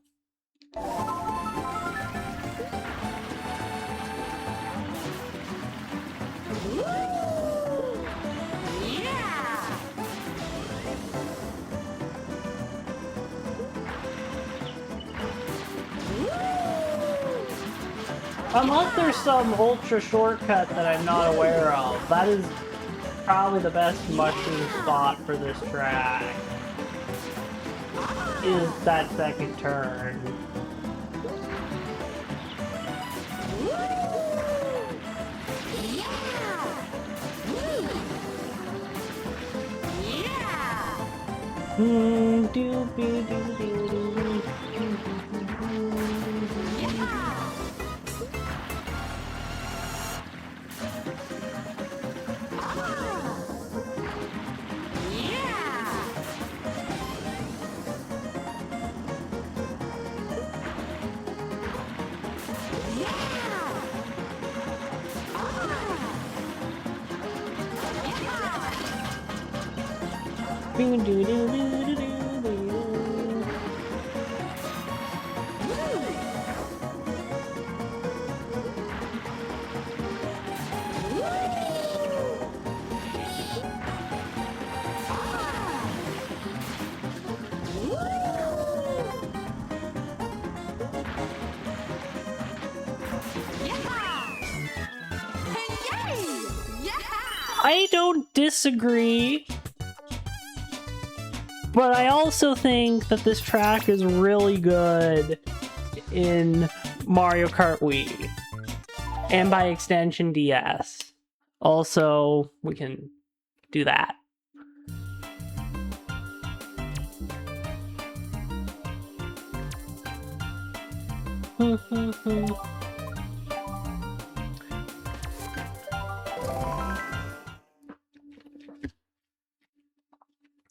Unless there's some ultra shortcut that I'm not aware of. That is probably the best mushroom spot for this track. Is that second turn. I don't disagree, but I also think that this track is really good in Mario Kart Wii, and by extension DS. Also, we can do that.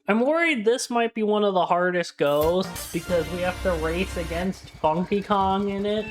I'm worried this might be one of the hardest ghosts because we have to race against Funky Kong in it.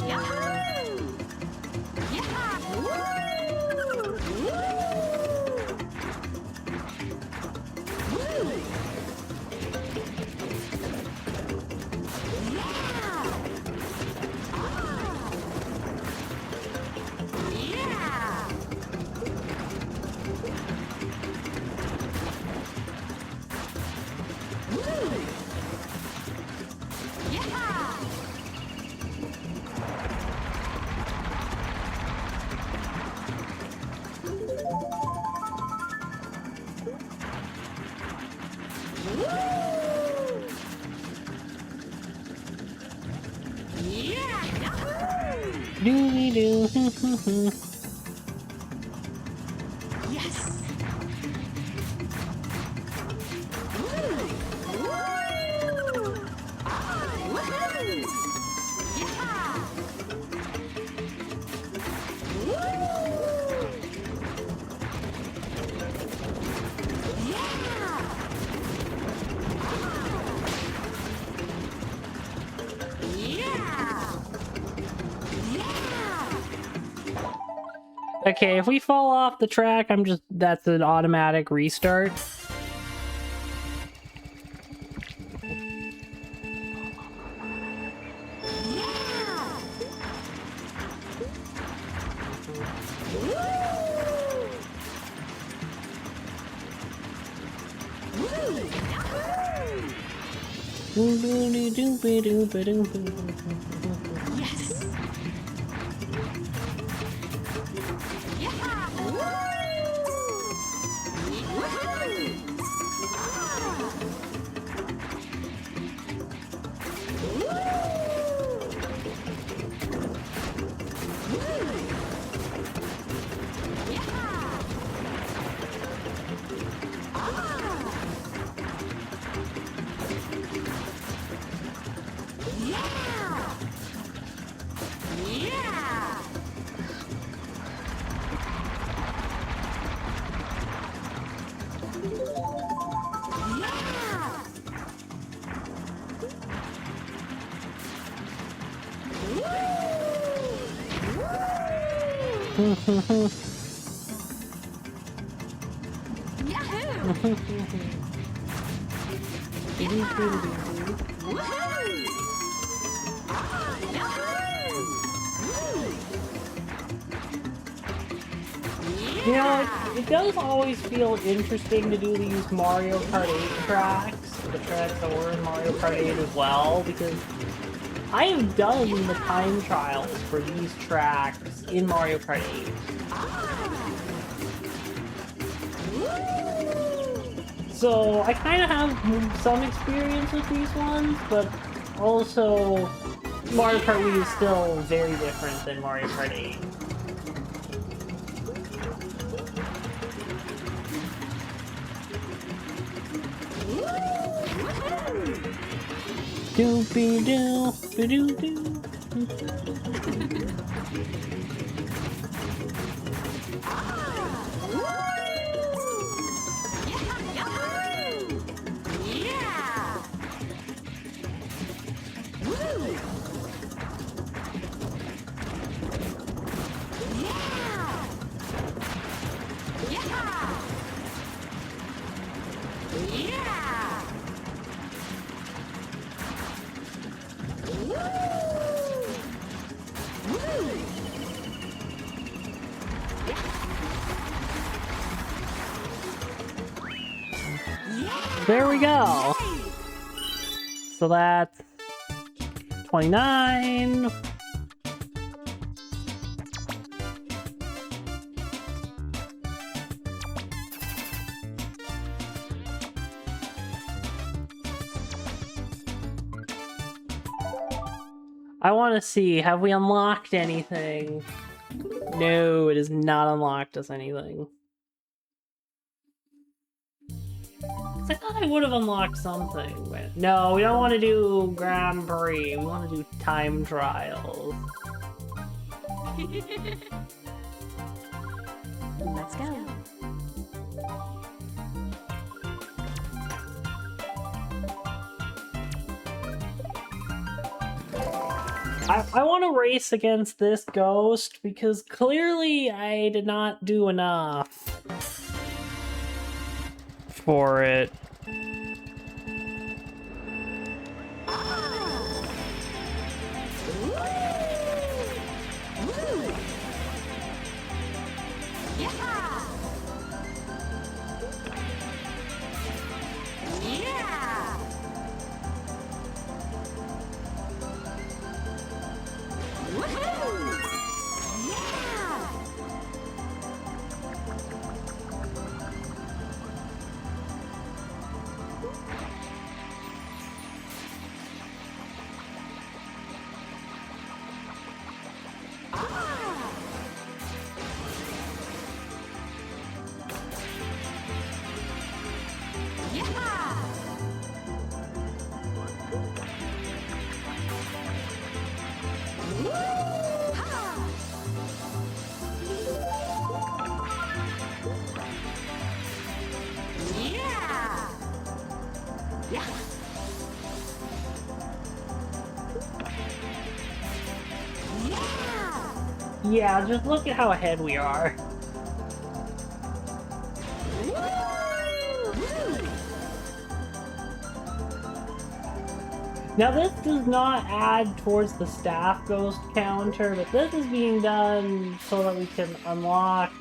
Yes. Okay, if we fall off the track, that's an automatic restart. Yes. Yahoo! Woohoo! Ah, yahoo! You know, it does always feel interesting to do these Mario Kart 8 tracks, the tracks that were in Mario Kart 8 as well, because I have done the time trials for these tracks in Mario Kart 8. So I kind of have some experience with these ones, but also Mario Kart Wii is still very different than Mario Kart 8. Doopy-doo, ba-doo-doo. There we go. So that's 29. I want to see, have we unlocked anything? No, it has not unlocked us anything. I thought I would have unlocked something. But no, we don't want to do Grand Prix. We want to do time trials. Let's go. I want to race against this ghost because clearly I did not do enough for it. Yeah, just look at how ahead we are. Now this does not add towards the staff ghost counter, but this is being done so that we can unlock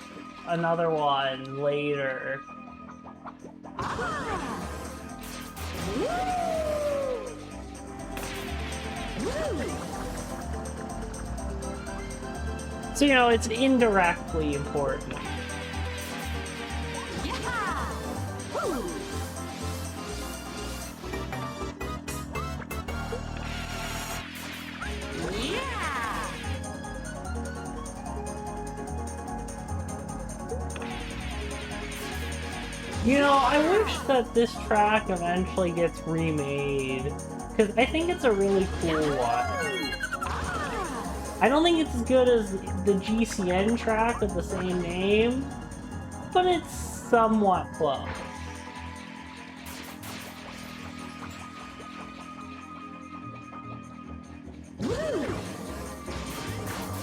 another one later. So, you know, it's indirectly important. You know, I wish that this track eventually gets remade, because I think it's a really cool one. I don't think it's as good as the GCN track with the same name, but it's somewhat close.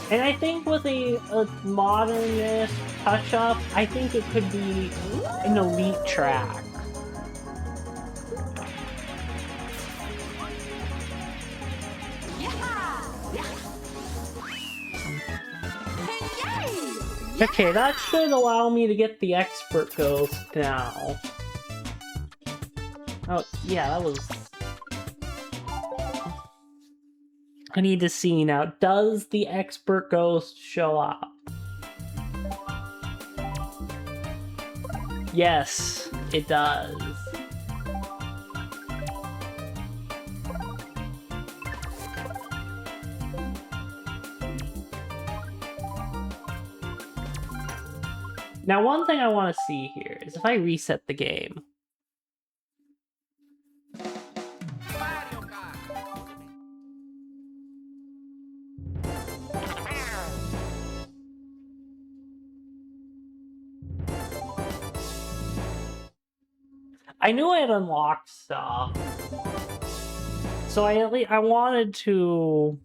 And I think with a modernist touch-up, I think it could be an elite track. Okay, that should allow me to get the expert ghost now. Oh, yeah, that was... I need to see now. Does the expert ghost show up? Yes, it does. Now, one thing I want to see here is if I reset the game. I knew I had unlocked stuff, so I wanted to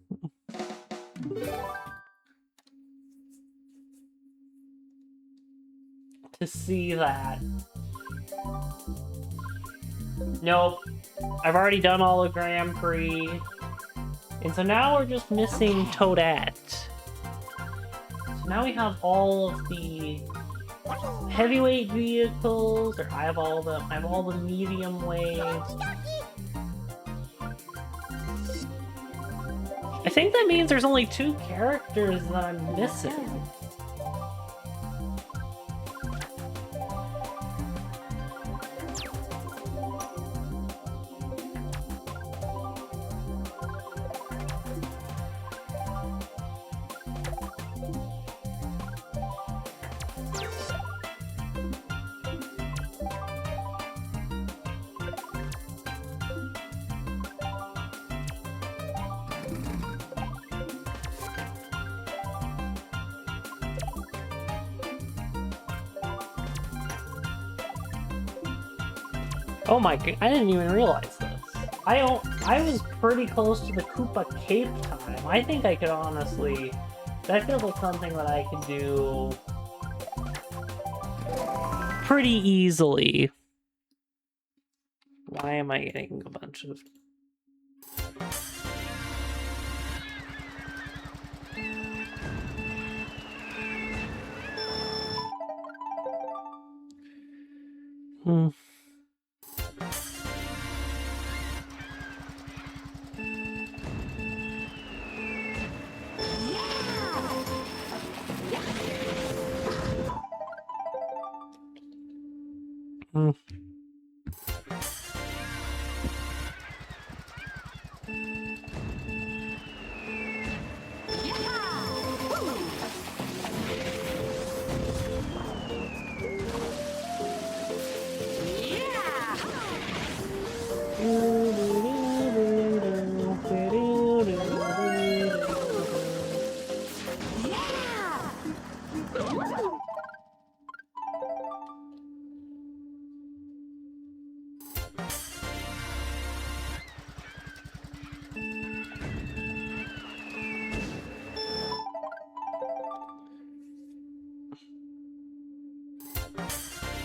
see that. Nope, I've already done all the Grand Prix, and so now we're just missing Toadette. So now we have all of the heavyweight vehicles, or I have all the medium weights. I think that means there's only 2 characters that I'm missing. Oh my god, I didn't even realize this. I was pretty close to the Koopa Cape time. I think I could honestly... That feels like something that I could do pretty easily. Why am I getting a bunch of...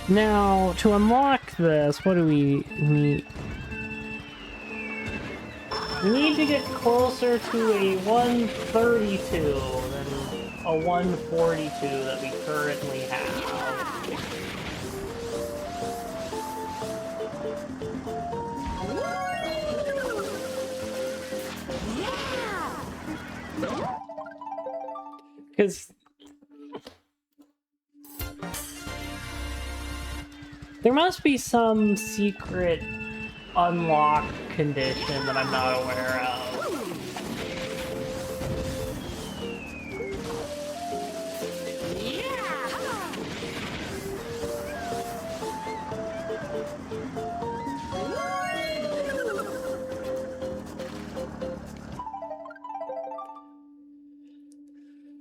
Now, to unlock this, what do we need? We need to get closer to a 132 than a 142 that we currently have. Because there must be some secret unlock condition that I'm not aware of.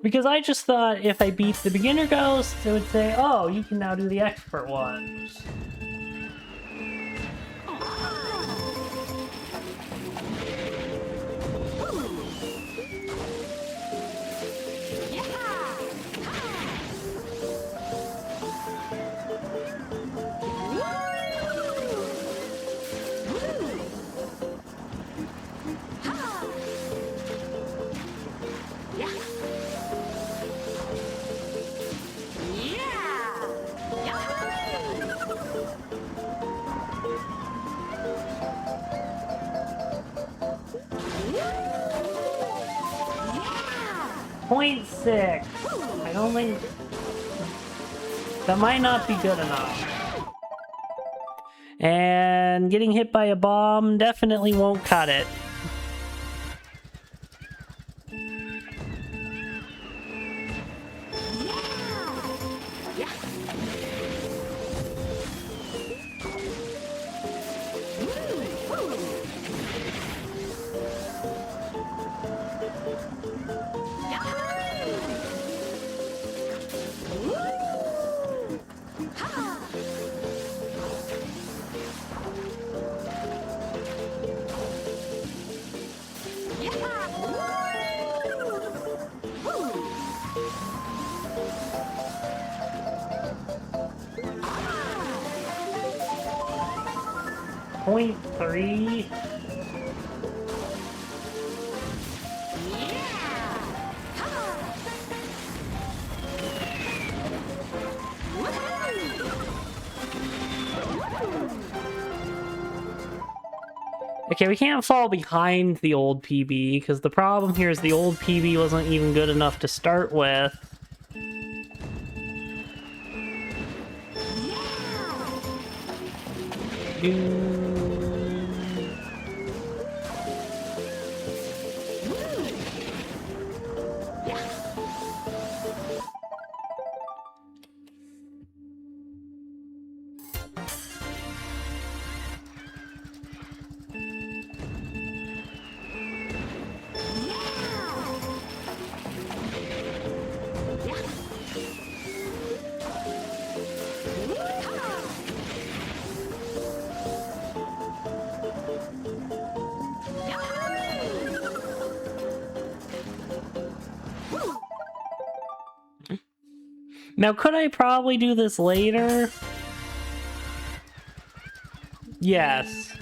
Because I just thought if I beat the beginner ghost, it would say, oh, you can now do the expert ones. 0.6. I don't think... That might not be good enough. And getting hit by a bomb definitely won't cut it. Point 3. Okay, we can't fall behind the old PB, because the problem here is the old PB wasn't even good enough to start with. Now, could I probably do this later? Yes.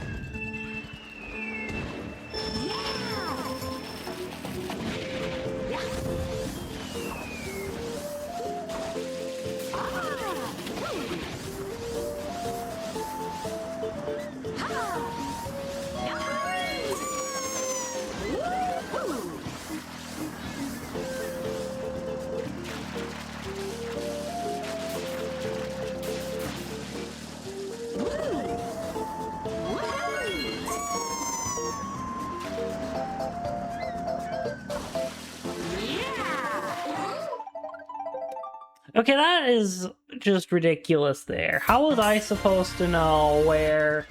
Okay, that is just ridiculous there. How was I supposed to know where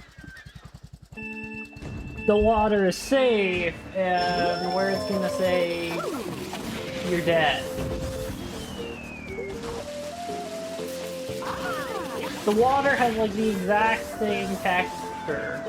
the water is safe and where it's gonna say you're dead? The water has like the exact same texture.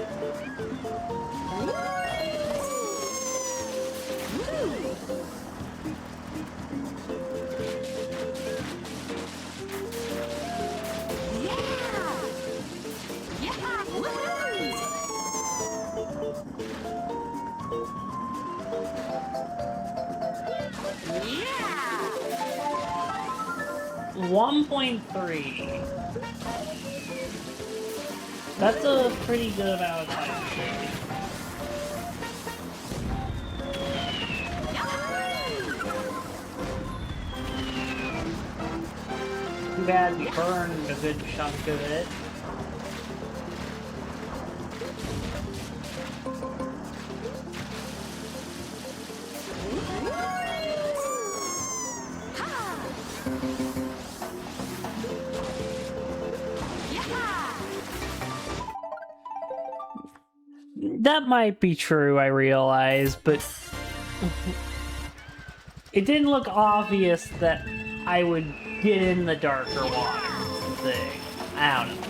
Yeah. 1.3. That's a pretty good amount of time. Too bad we burned a good chunk of it. That might be true, I realize, but it didn't look obvious that I would get in the darker water thing. I don't know.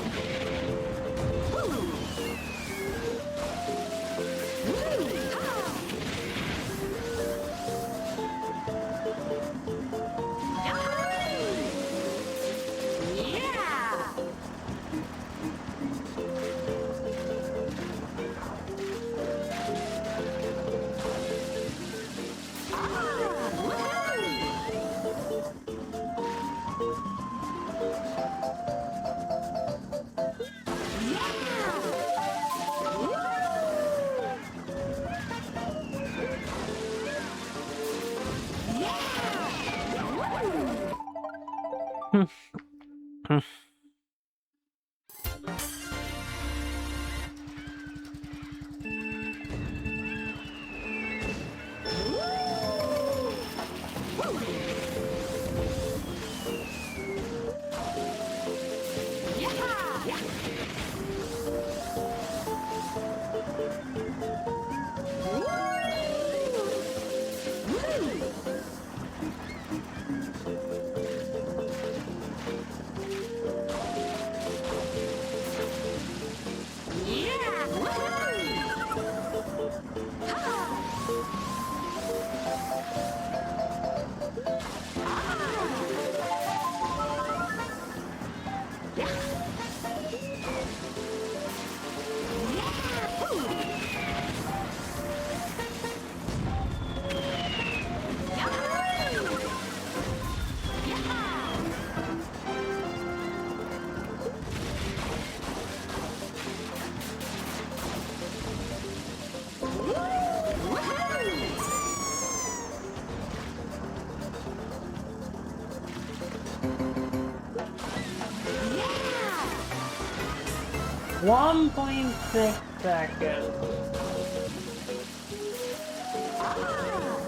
1.6 seconds.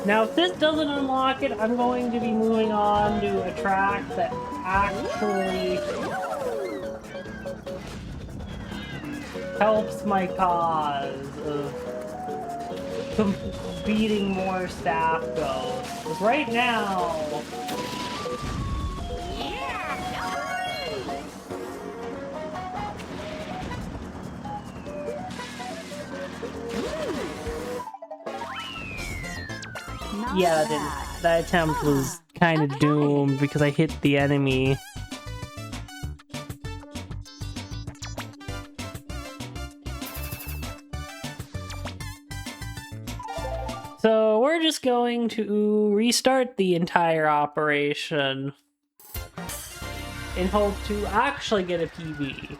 Now, if this doesn't unlock it, I'm going to be moving on to a track that actually helps my cause of beating more staff goals. Because right now... Yeah, that attempt was kind of doomed because I hit the enemy. So we're just going to restart the entire operation in hope to actually get a PB.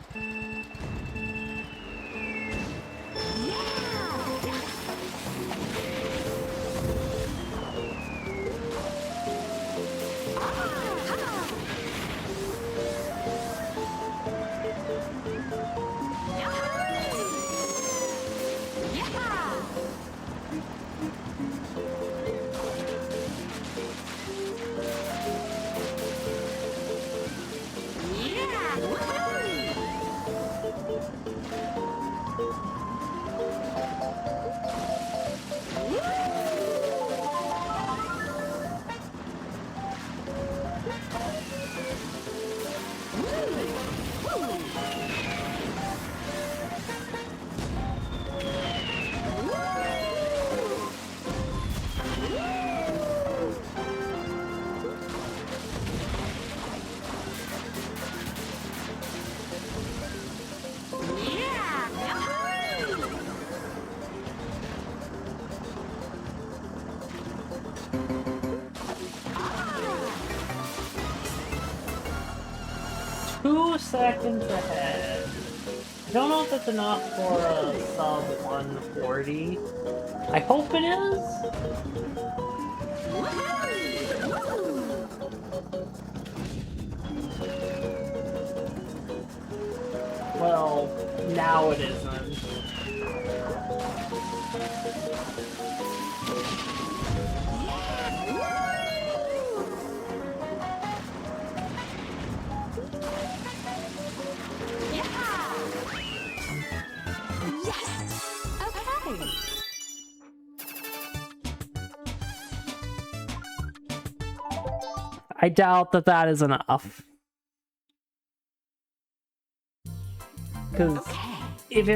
Seconds ahead. I don't know if that's enough for a sub 140. I hope it is. Well, now it isn't. I doubt that that is enough. Because if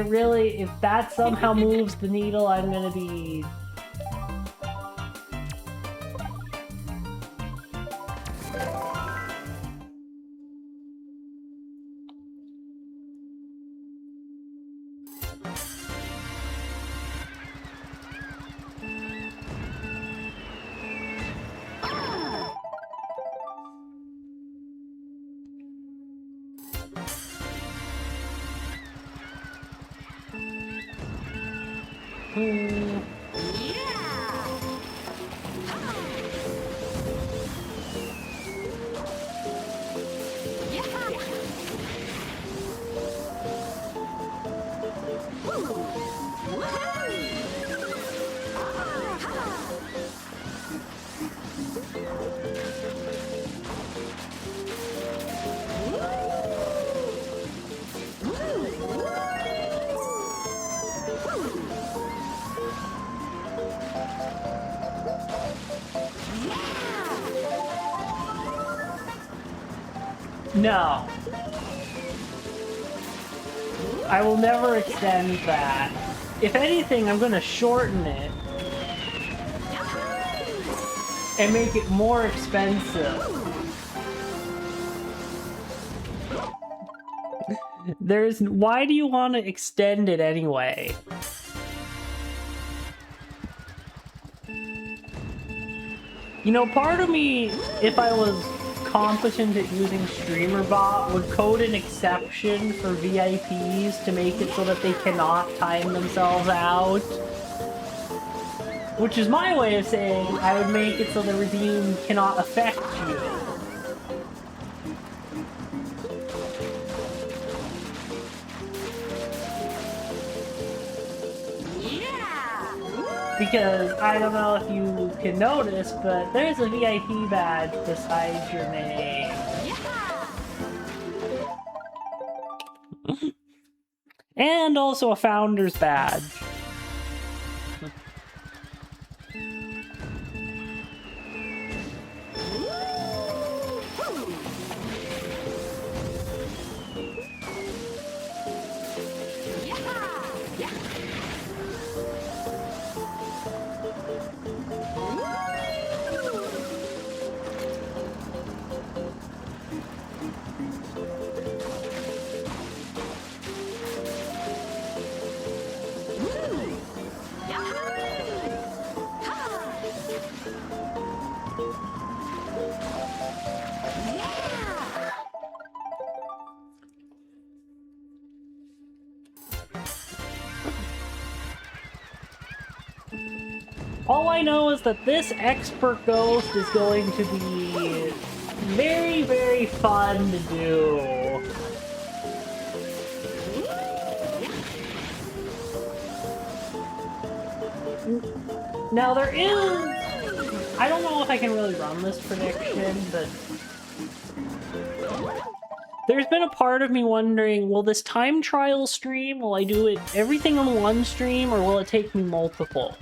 that somehow moves the needle, I'm gonna be... No. I will never extend that. If anything, I'm gonna shorten it and make it more expensive. Why do you want to extend it anyway? You know, part of me, if I was competent at using StreamerBot, would code an exception for VIPs to make it so that they cannot time themselves out. Which is my way of saying I would make it so the redeem cannot affect you. Because I don't know if you can notice, but there's a VIP badge beside your name. And also a founder's badge. All I know is that this expert ghost is going to be very, very fun to do. Now there is... I don't know if I can really run this prediction, but... There's been a part of me wondering, will this time trial stream, will I do it everything on one stream, or will it take me multiple?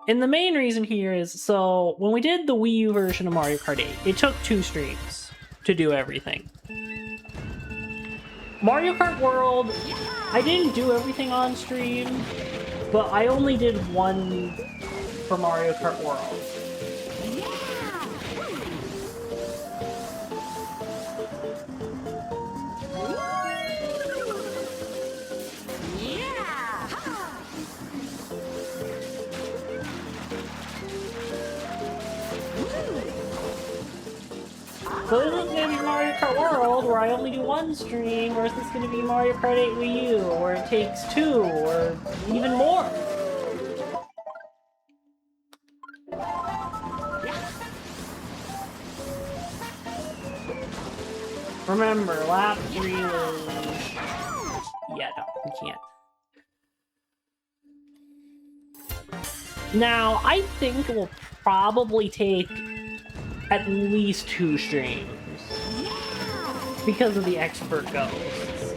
And the main reason here is, so, when we did the Wii U version of Mario Kart 8, it took 2 streams to do everything. Mario Kart World, I didn't do everything on stream, but I only did 1 for Mario Kart World. So is this going to be Mario Kart World, where I only do 1 stream, or is this going to be Mario Kart 8 Wii U, where it takes 2, or even more? Remember, lap 3 was... Yeah, no, we can't. Now, I think it will probably take at least 2 streams because of the expert ghosts.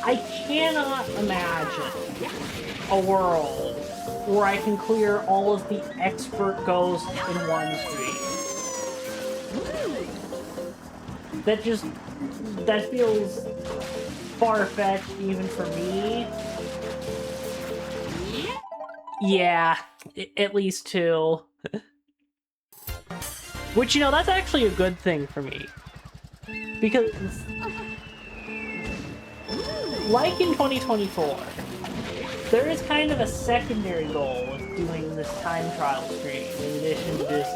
I cannot imagine a world where I can clear all of the expert ghosts in 1 stream. That feels far-fetched even for me. Yeah, at least 2. Which, you know, that's actually a good thing for me. Because, like in 2024, there is kind of a secondary goal of doing this time trial stream, in addition to this.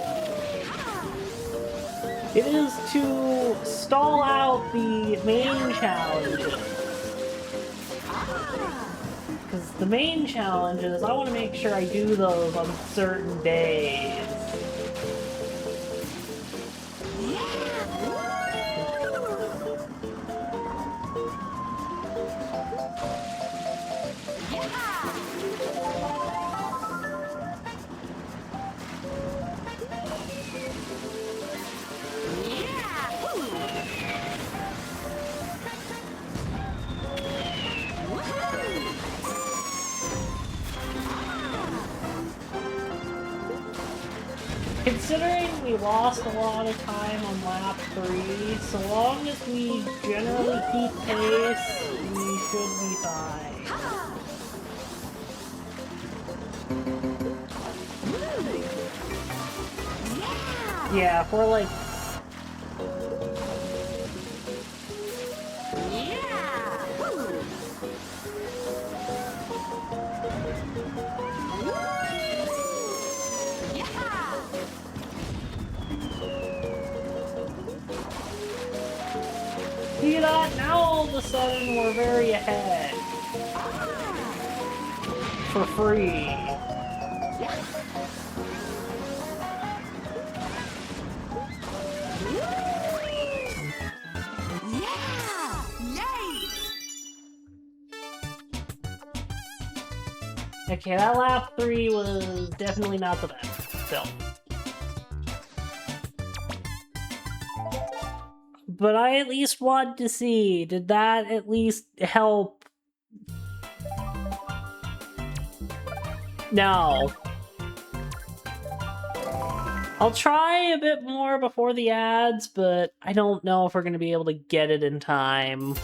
It is to stall out the main challenges. Because the main challenges, I want to make sure I do those on certain days. Considering we lost a lot of time on lap 3, so long as we generally keep pace, we should be fine. Yeah, if we're like... See that? Now all of a sudden we're very ahead. For free. Okay, that lap 3 was definitely not the best, still. But I at least wanted to see, did that at least help? No. I'll try a bit more before the ads, but I don't know if we're going to be able to get it in time.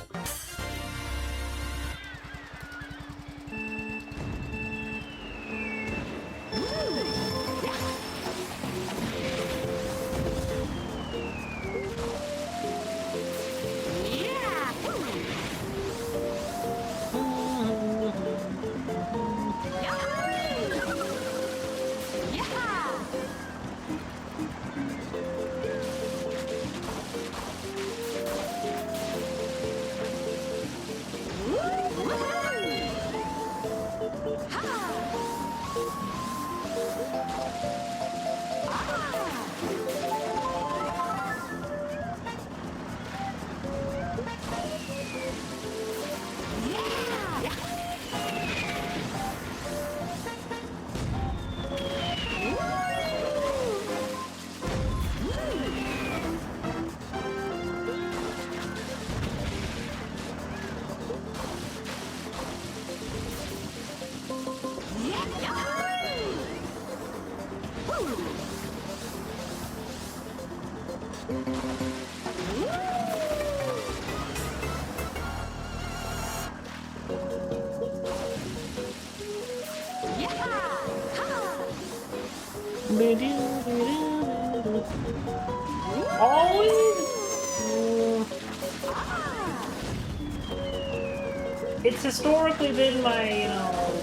It's historically been my,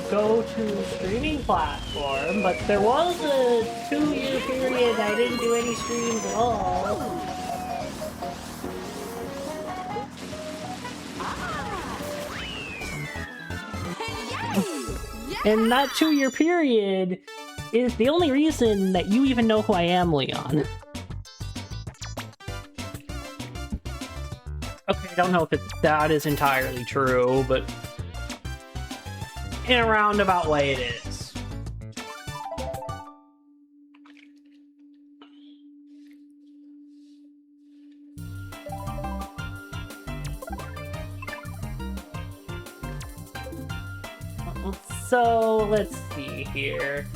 go-to streaming platform, but there was a 2-year period I didn't do any streams at all. And that 2-year period is the only reason that you even know who I am, Leon. Okay, I don't know if that is entirely true, but in a roundabout way it is. So, let's see here.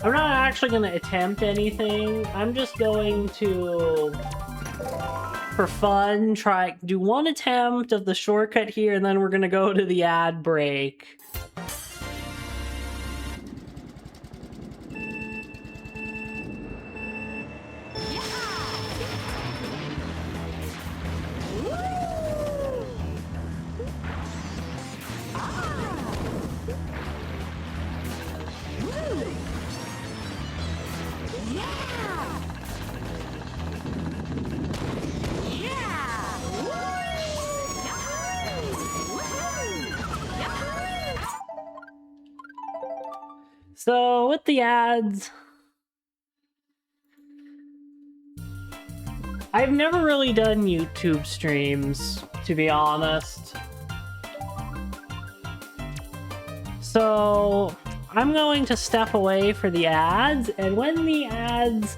I'm not actually going to attempt anything. I'm just going to, for fun, do one attempt of the shortcut here, and then we're going to go to the ad break. So, with the ads, I've never really done YouTube streams, to be honest. So, I'm going to step away for the ads, and when the ads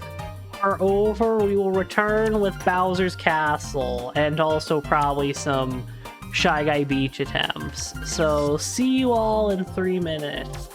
are over, we will return with Bowser's Castle, and also probably some Shy Guy Beach attempts. So, see you all in 3 minutes.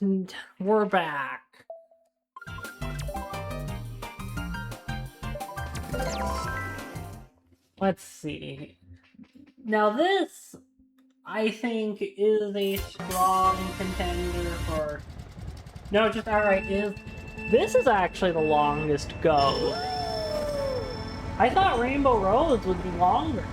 And we're back. Let's see. Now this, I think, is a strong contender for... No, just outright is... This is actually the longest go. I thought Rainbow Rose would be longer.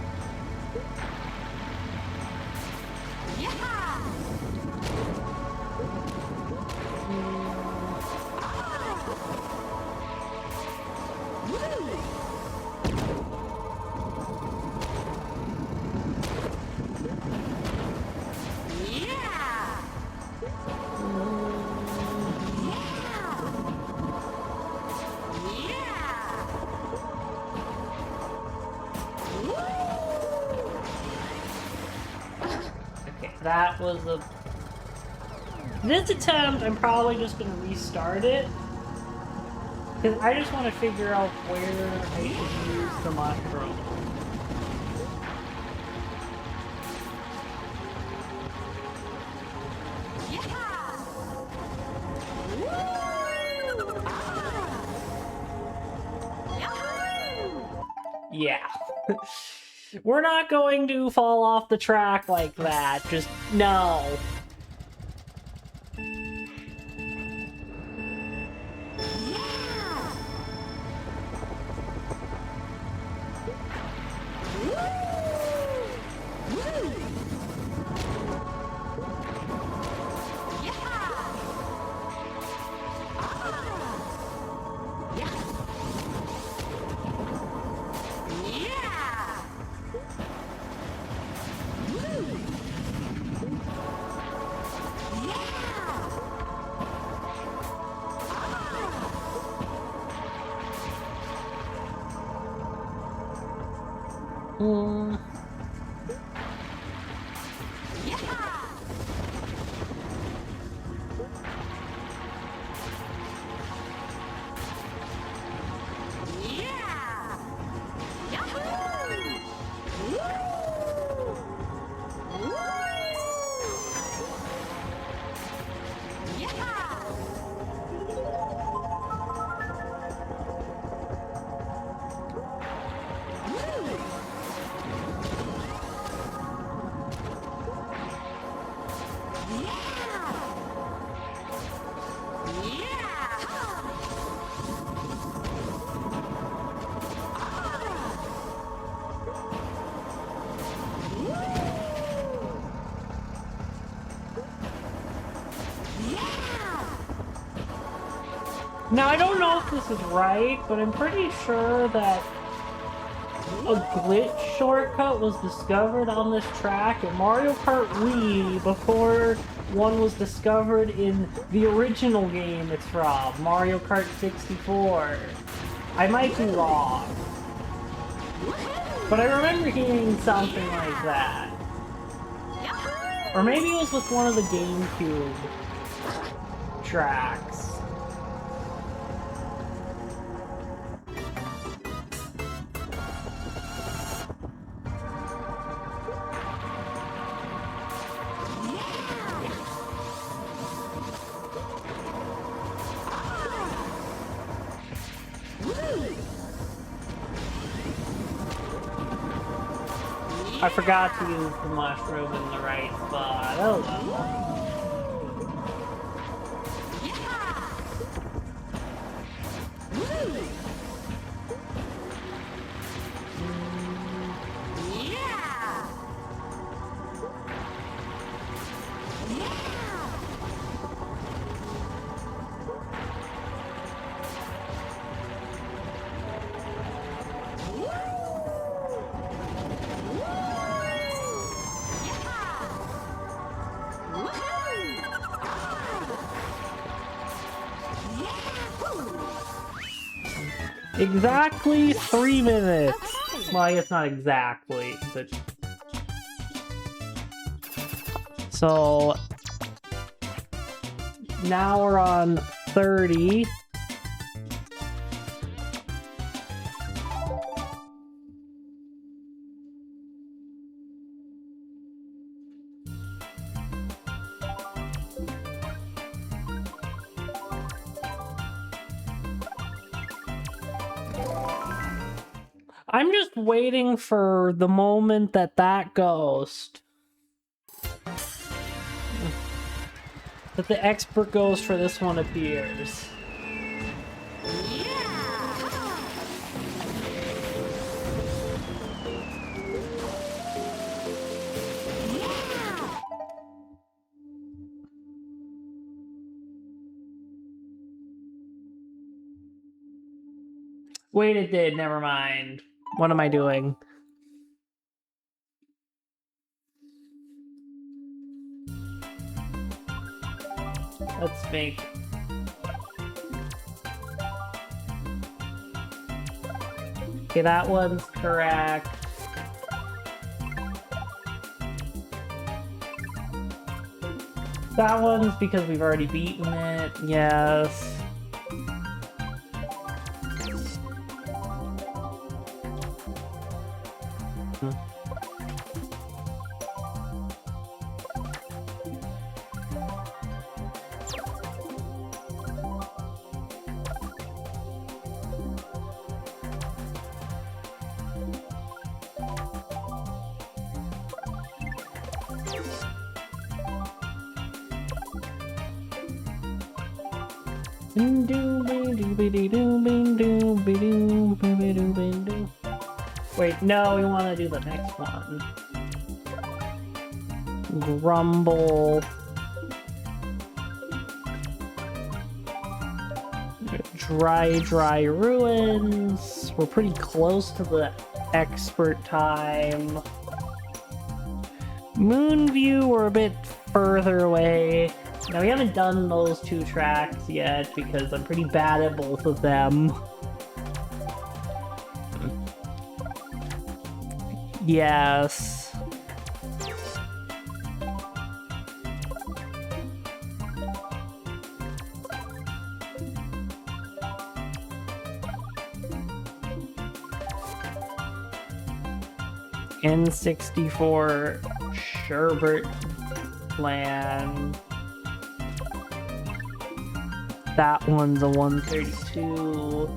That was a... This attempt, I'm probably just going to restart it. Because I just want to figure out where I should use the mushroom. Yeah. We're not going to fall off the track like that. Just no. Now, I don't know if this is right, but I'm pretty sure that a glitch shortcut was discovered on this track in Mario Kart Wii before one was discovered in the original game it's from, Mario Kart 64. I might be wrong, but I remember hearing something like that. Or maybe it was with one of the GameCube tracks. I forgot to use the mushroom in the right spot. Oh well. Exactly 3 minutes. Well, I guess not exactly, but... So... Now we're on 30. I'm just waiting for the moment that that ghost... that the expert ghost for this one appears. Wait, it did. Never mind. What am I doing? Let's make... Okay, that one's correct. That one's because we've already beaten it. Yes. Wait, no, we want to do the next one. Grumble. Dry ruins. We're pretty close to the expert time. Moonview, we're a bit further away. Now, we haven't done those two tracks yet because I'm pretty bad at both of them. Yes. N64 Sherbert Land. That one's a 132.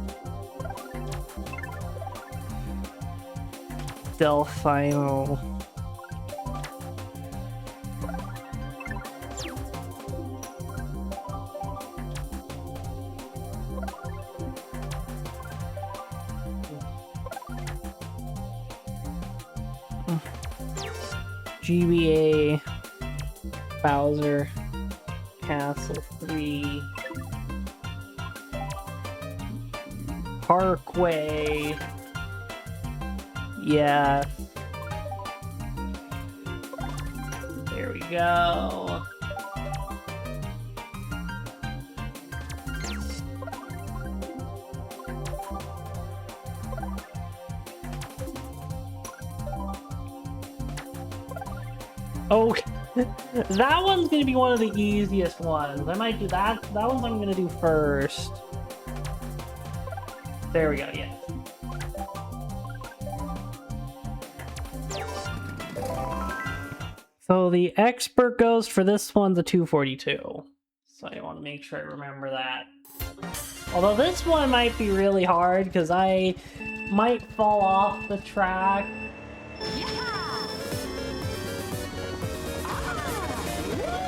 Delphino. GBA Bowser Castle 3 Parkway. Yes. There we go. Oh, that one's gonna be one of the easiest ones. I might do that. That one's I'm gonna do first. There we go, yeah. So the expert ghost for this one's a 242. So I want to make sure I remember that. Although this one might be really hard because I might fall off the track.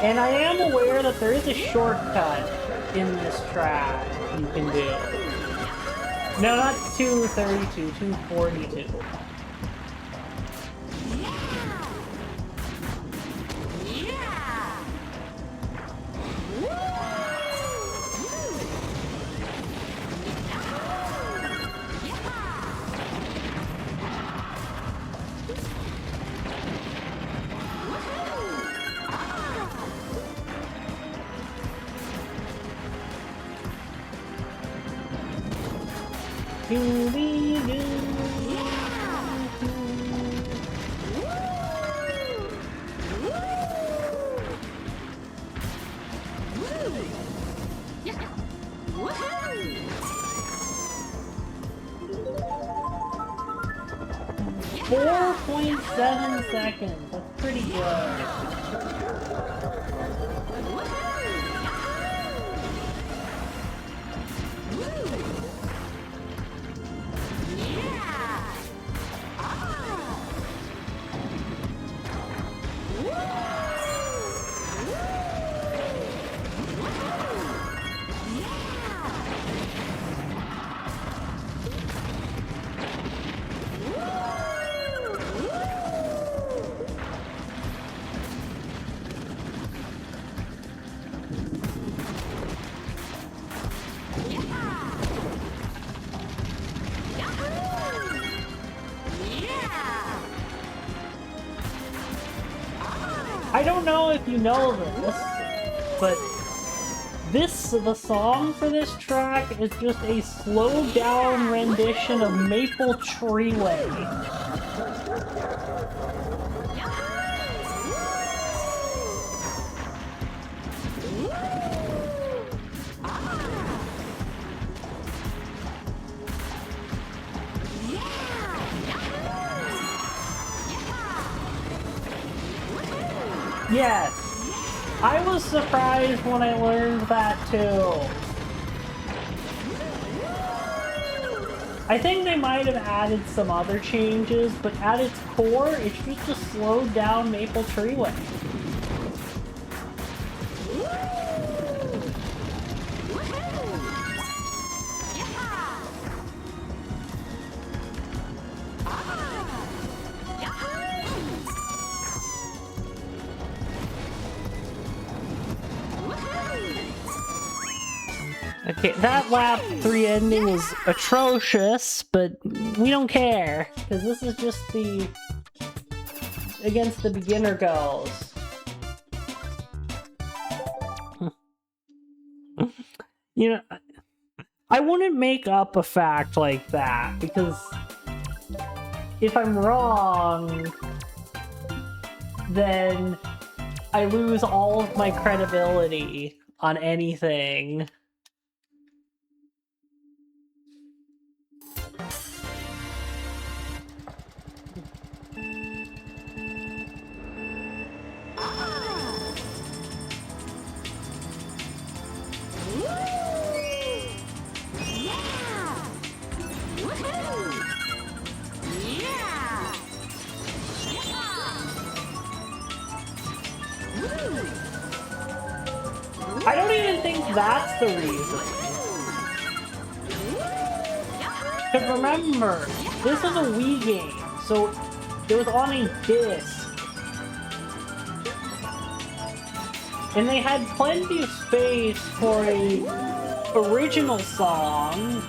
And I am aware that there is a shortcut in this track you can do. No, not 232, 242. .7 seconds. That's pretty good. don't know if you know this, but the song for this track is just a slowed down rendition of Maple Treeway. Yes, I was surprised when I learned that too. I think they might have added some other changes, but at its core, it's just a slowed down Maple Treeway. Okay, that lap 3 ending was atrocious, but we don't care, because this is just the against the beginner girls. You know, I wouldn't make up a fact like that, because if I'm wrong, then I lose all of my credibility on anything. I don't even think that's the reason. Because remember, this is a Wii game, so it was on a disc. And they had plenty of space for a original song.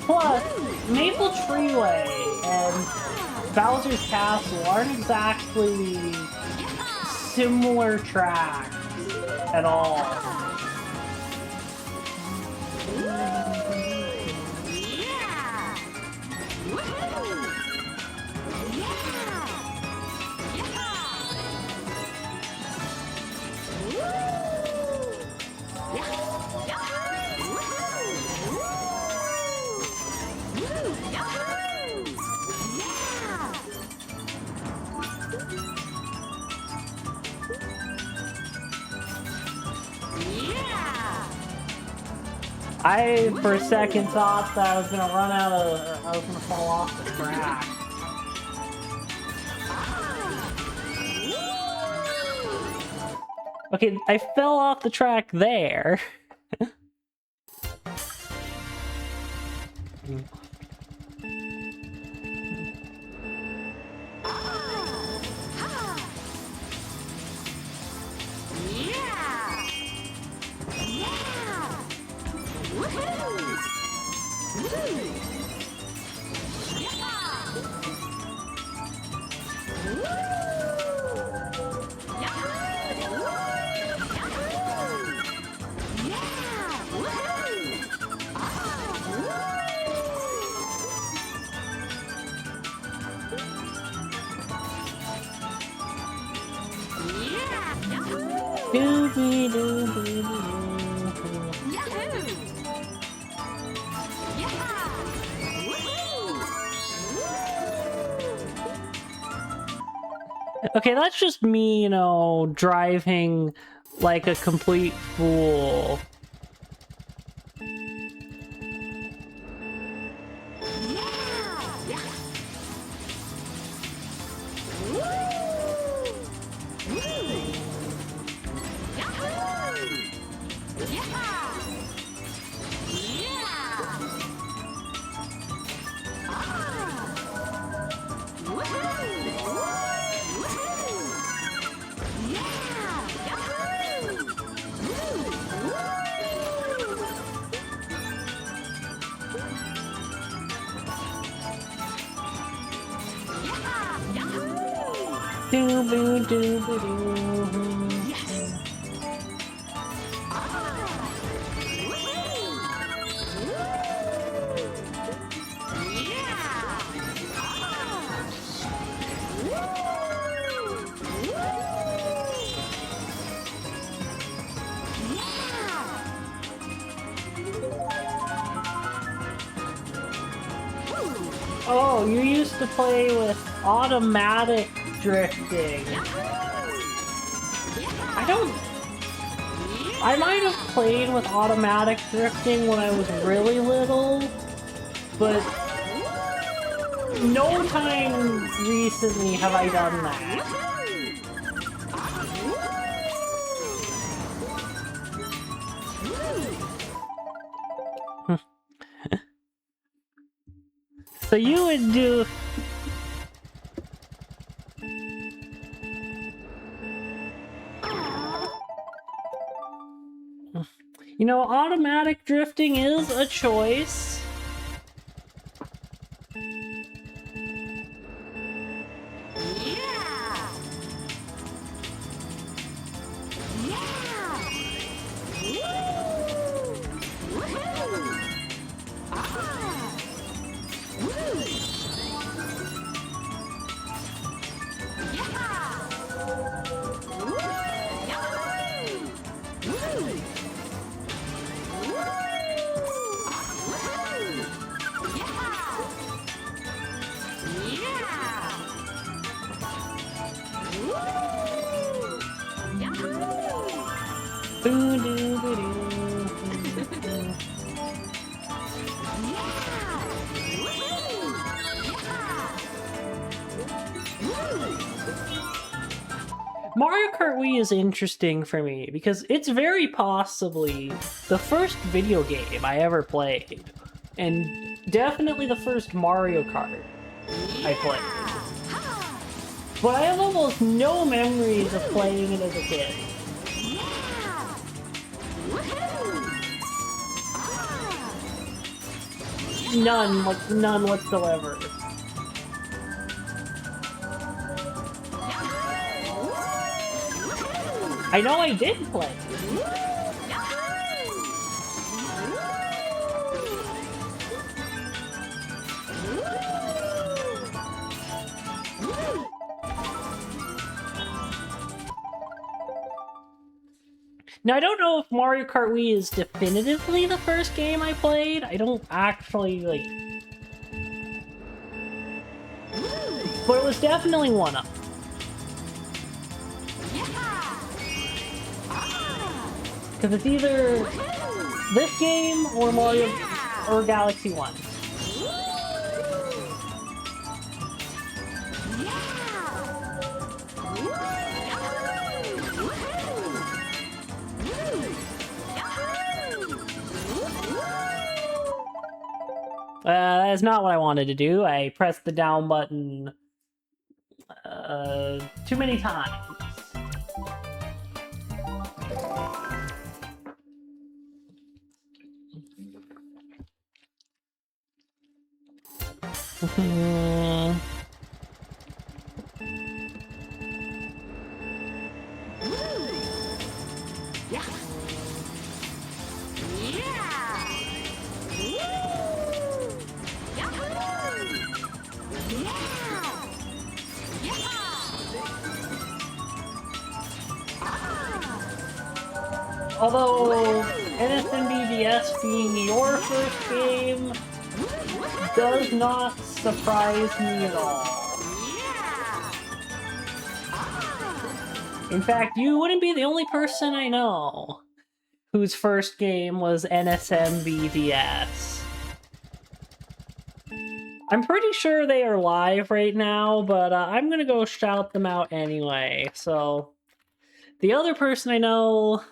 Plus, Maple Treeway and Bowser's Castle aren't exactly similar tracks at all. I, for a second, thought that I was gonna run out of, I was gonna fall off the track. Okay, I fell off the track there. Okay, that's just me, you know, driving like a complete fool. Doo-boo-doo-boo-doo. Yes. Oh, you used to play with automatic drifting. I might have played with automatic drifting when I was really little, but no time recently have I done that. So you would do... You know, automatic drifting is a choice. Mario Kart Wii is interesting for me because it's very possibly the first video game I ever played, and definitely the first Mario Kart I played. But I have almost no memories of playing it as a kid. None, like none whatsoever. I know I did play. Now, I don't know if Mario Kart Wii is definitively the first game I played. I don't actually, like... But it was definitely one of them. Because it's either this game or Mario or Galaxy 1. That's not what I wanted to do. I pressed the down button too many times. Although NSMBDS being your first game does not surprise me at all. In fact, you wouldn't be the only person I know whose first game was NSMBDS. I'm pretty sure they are live right now, but I'm gonna go shout them out anyway. So, the other person I know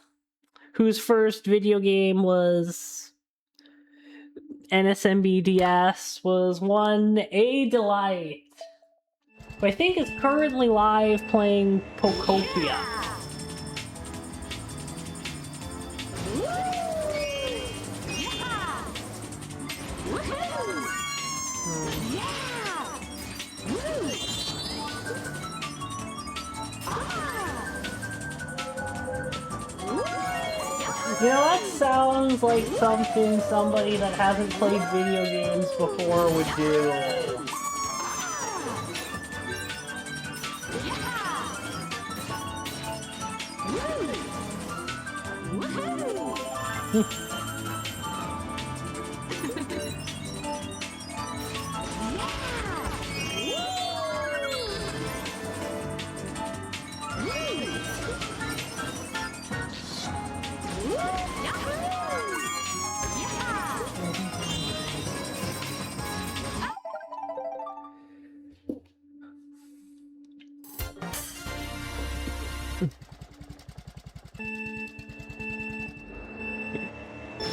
whose first video game was NSMBDS was one A Delight, who I think is currently live playing Pokopia. You know, that sounds like something somebody that hasn't played video games before would do.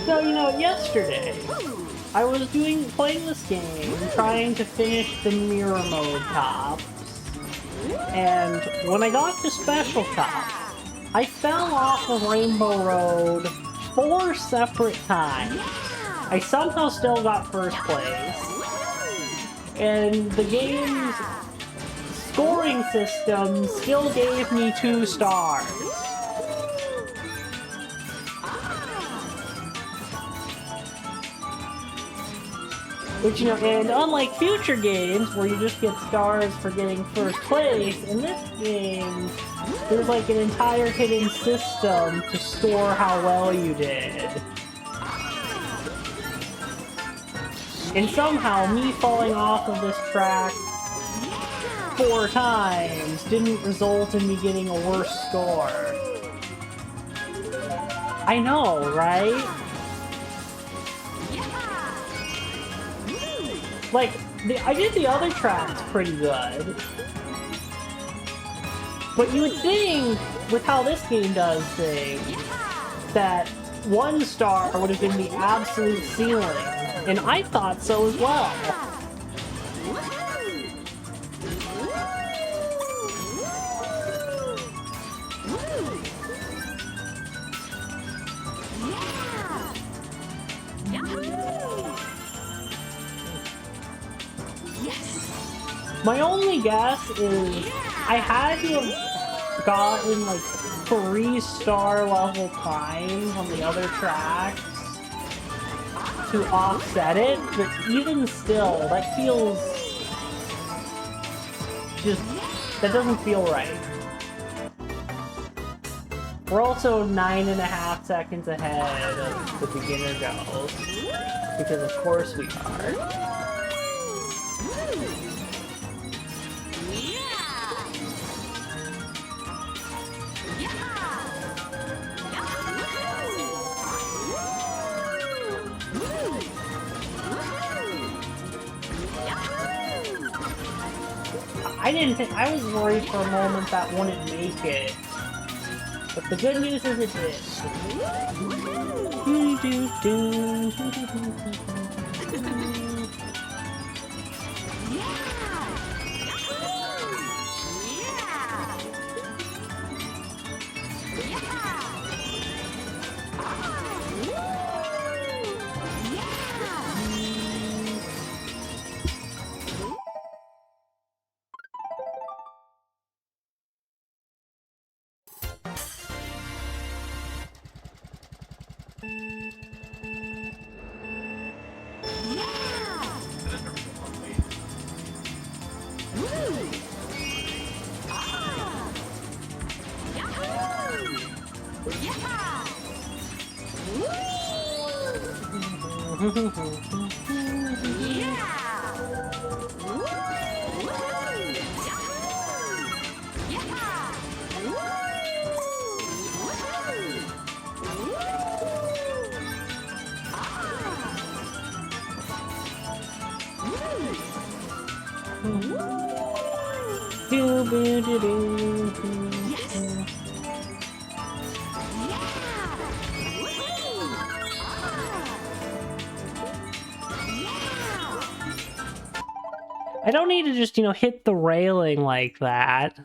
So, you know, yesterday, I was playing this game, trying to finish the mirror mode tops, and when I got to special tops, I fell off of Rainbow Road 4 separate times. I somehow still got first place, and the game's scoring system still gave me 2 stars. Which, you know, and unlike future games where you just get stars for getting first place, in this game, there's like an entire hidden system to store how well you did. And somehow, me falling off of this track 4 times didn't result in me getting a worse score. I know, right? Like, I did the other tracks pretty good. But you would think, with how this game does things, that 1 star would have been the absolute ceiling. And I thought so as well. My only guess is I had to have gotten like 3-star level times on the other tracks to offset it, but even still, that feels just, that doesn't feel right. We're also 9.5 seconds ahead of the beginner goes, because of course we are. I was worried for a moment that wouldn't make it. But the good news is it did. I don't need to just, you know, hit the railing like that.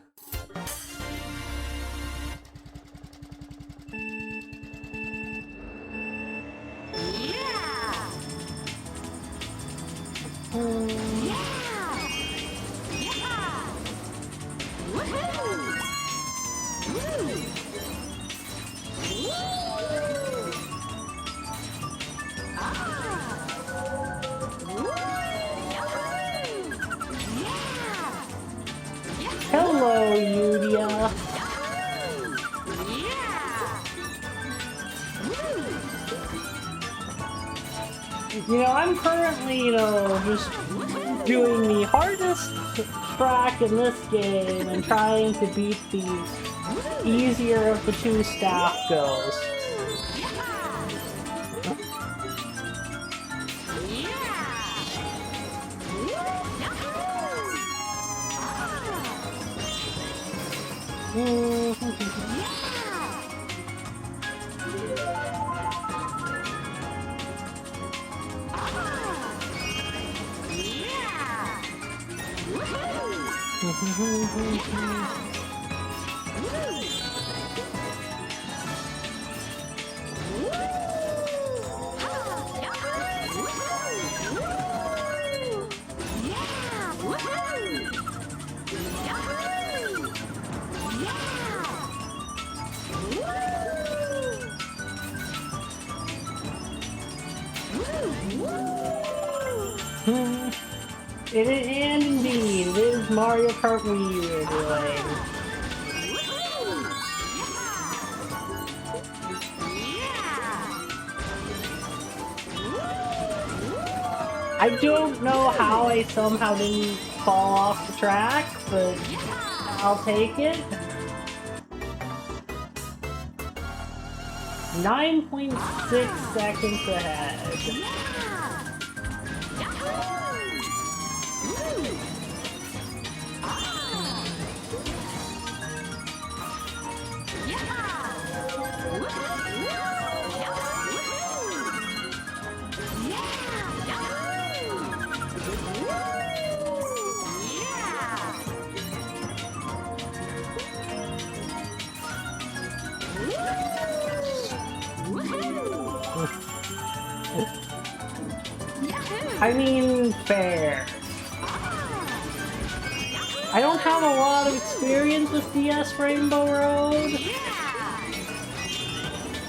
Yudia. You know, I'm currently, just doing the hardest track in this game and trying to beat the easier of the two staff ghosts. It is, and indeed, it is Mario Kart Wii we're doing. I don't know how I somehow didn't fall off the track, but I'll take it. 9.6 seconds ahead. I mean, fair. I don't have a lot of experience with DS Rainbow Road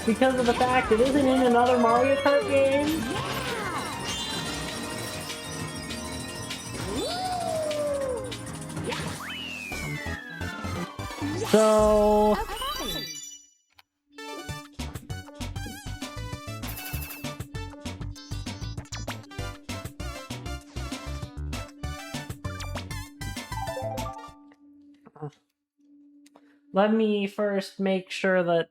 because of the fact it isn't in another Mario Kart game. So... let me first make sure that...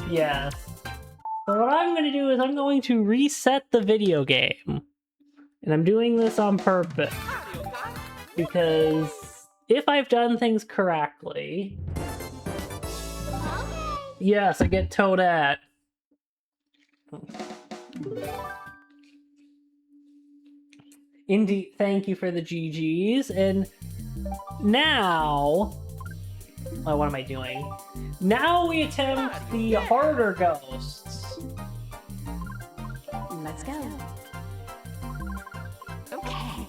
yes. So what I'm going to do is I'm going to reset the video game. And I'm doing this on purpose. Because if I've done things correctly... yes, I get Toadette. Indeed, thank you for the GGs. And now... oh, what am I doing? Now we attempt the harder ghosts. Let's go. Okay.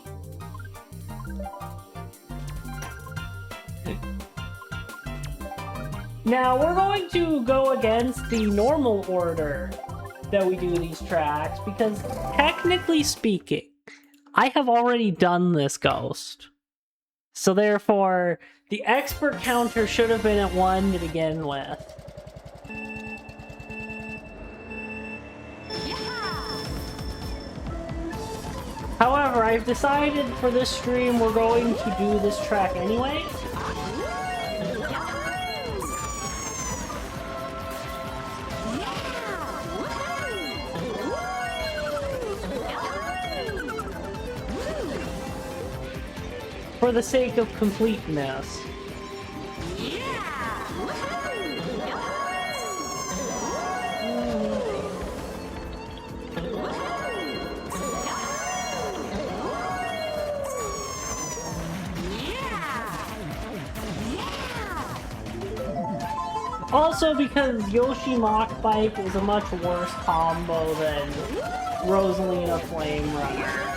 Now we're going to go against the normal order that we do these tracks, because technically speaking, I have already done this ghost. So therefore, the expert counter should have been at 1 to begin with. However, I've decided for this stream we're going to do this track anyway. For the sake of completeness. Also because Yoshi Mock Bike is a much worse combo than Rosalina Flame Runner.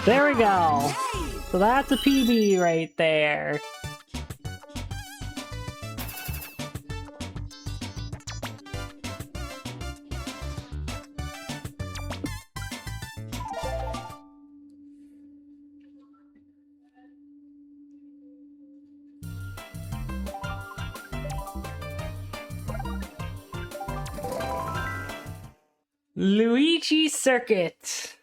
There we go. So that's a PB right there. Luigi Circuit.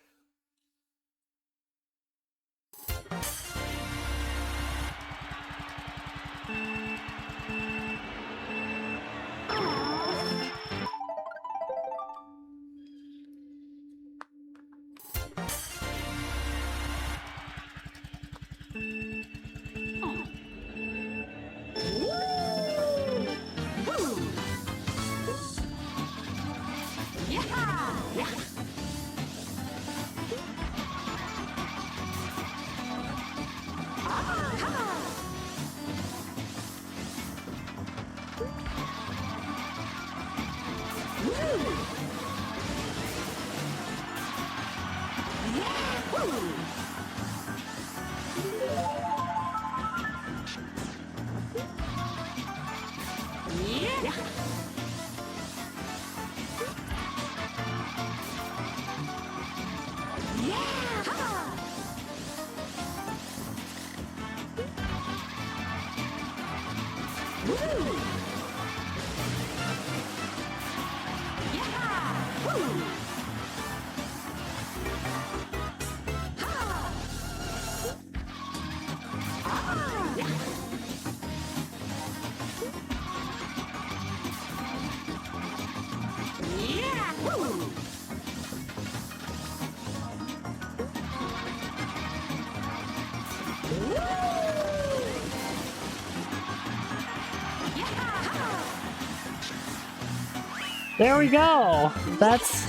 There we go. That's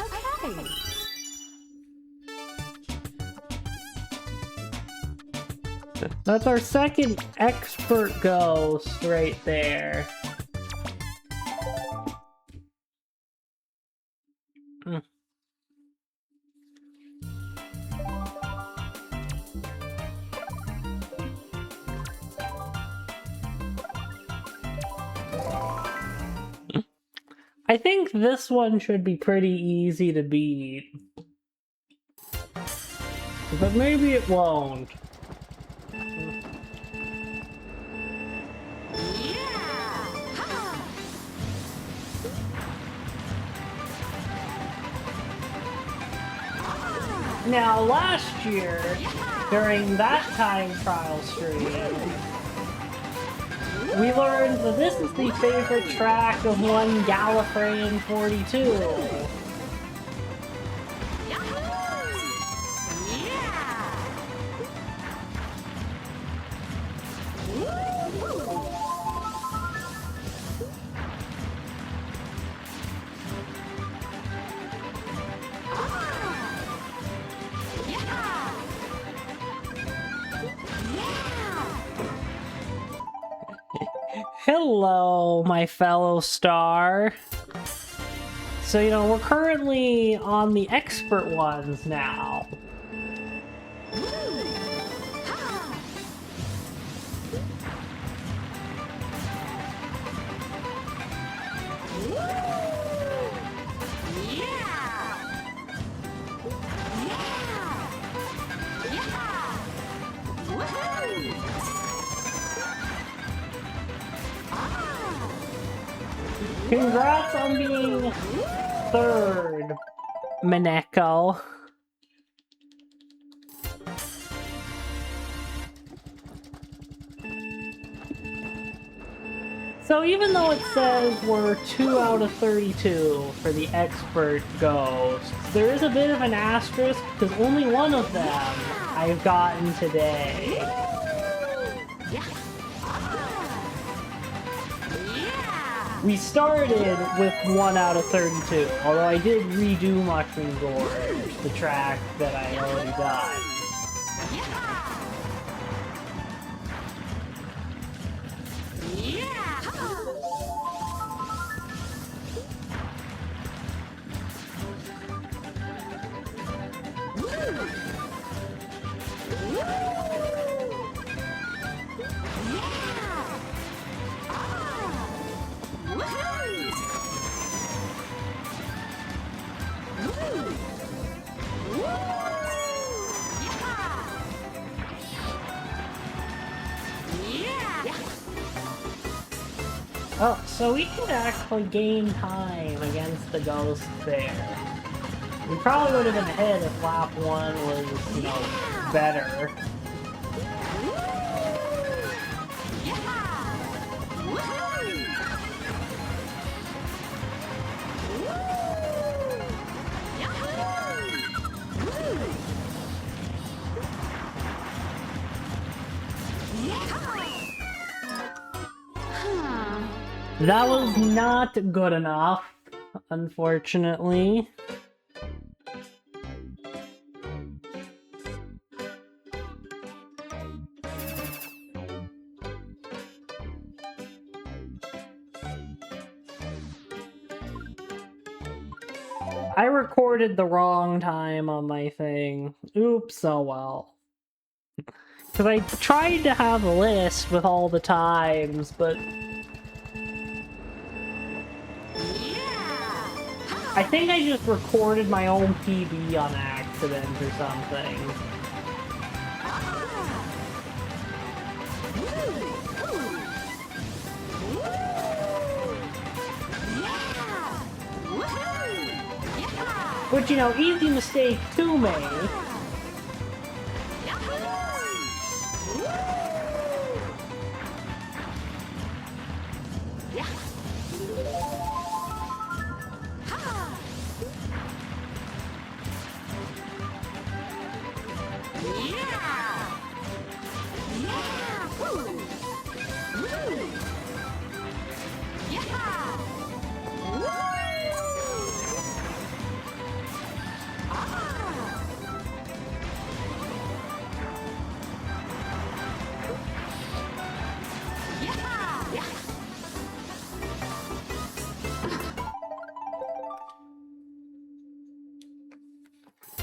Okay. that's our second expert ghost right there. I think this one should be pretty easy to beat. But maybe it won't. Now, last year, during that time trial stream, we learned that this is the favorite track of one Gallifreyan 42. Hello, my fellow star. So, you know, we're currently on the expert ones now. Congrats on being third, Mineko. So even though it says we're 2 out of 32 for the expert ghosts, there is a bit of an asterisk because only one of them I've gotten today. We started with 1 out of 32, although I did redo Mushroom Gorge, the track that I already got. Oh, so we could actually gain time against the ghost there. We probably would have been ahead if lap 1 was, you know, better. That was not good enough, unfortunately. I recorded the wrong time on my thing. Oops, oh well. Because I tried to have a list with all the times, but I think I just recorded my own PB on accident or something. Which, you know, easy mistake to me.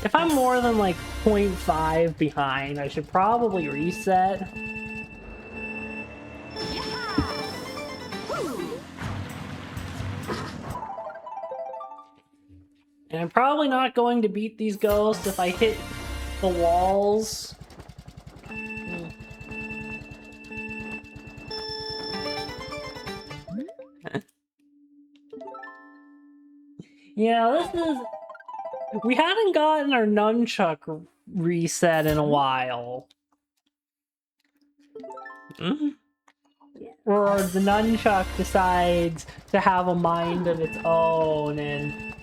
If I'm more than like 0.5 behind, I should probably reset. And I'm probably not going to beat these ghosts if I hit the walls. Yeah, this is... We hadn't gotten our nunchuck reset in a while. Or the nunchuck decides to have a mind of its own and...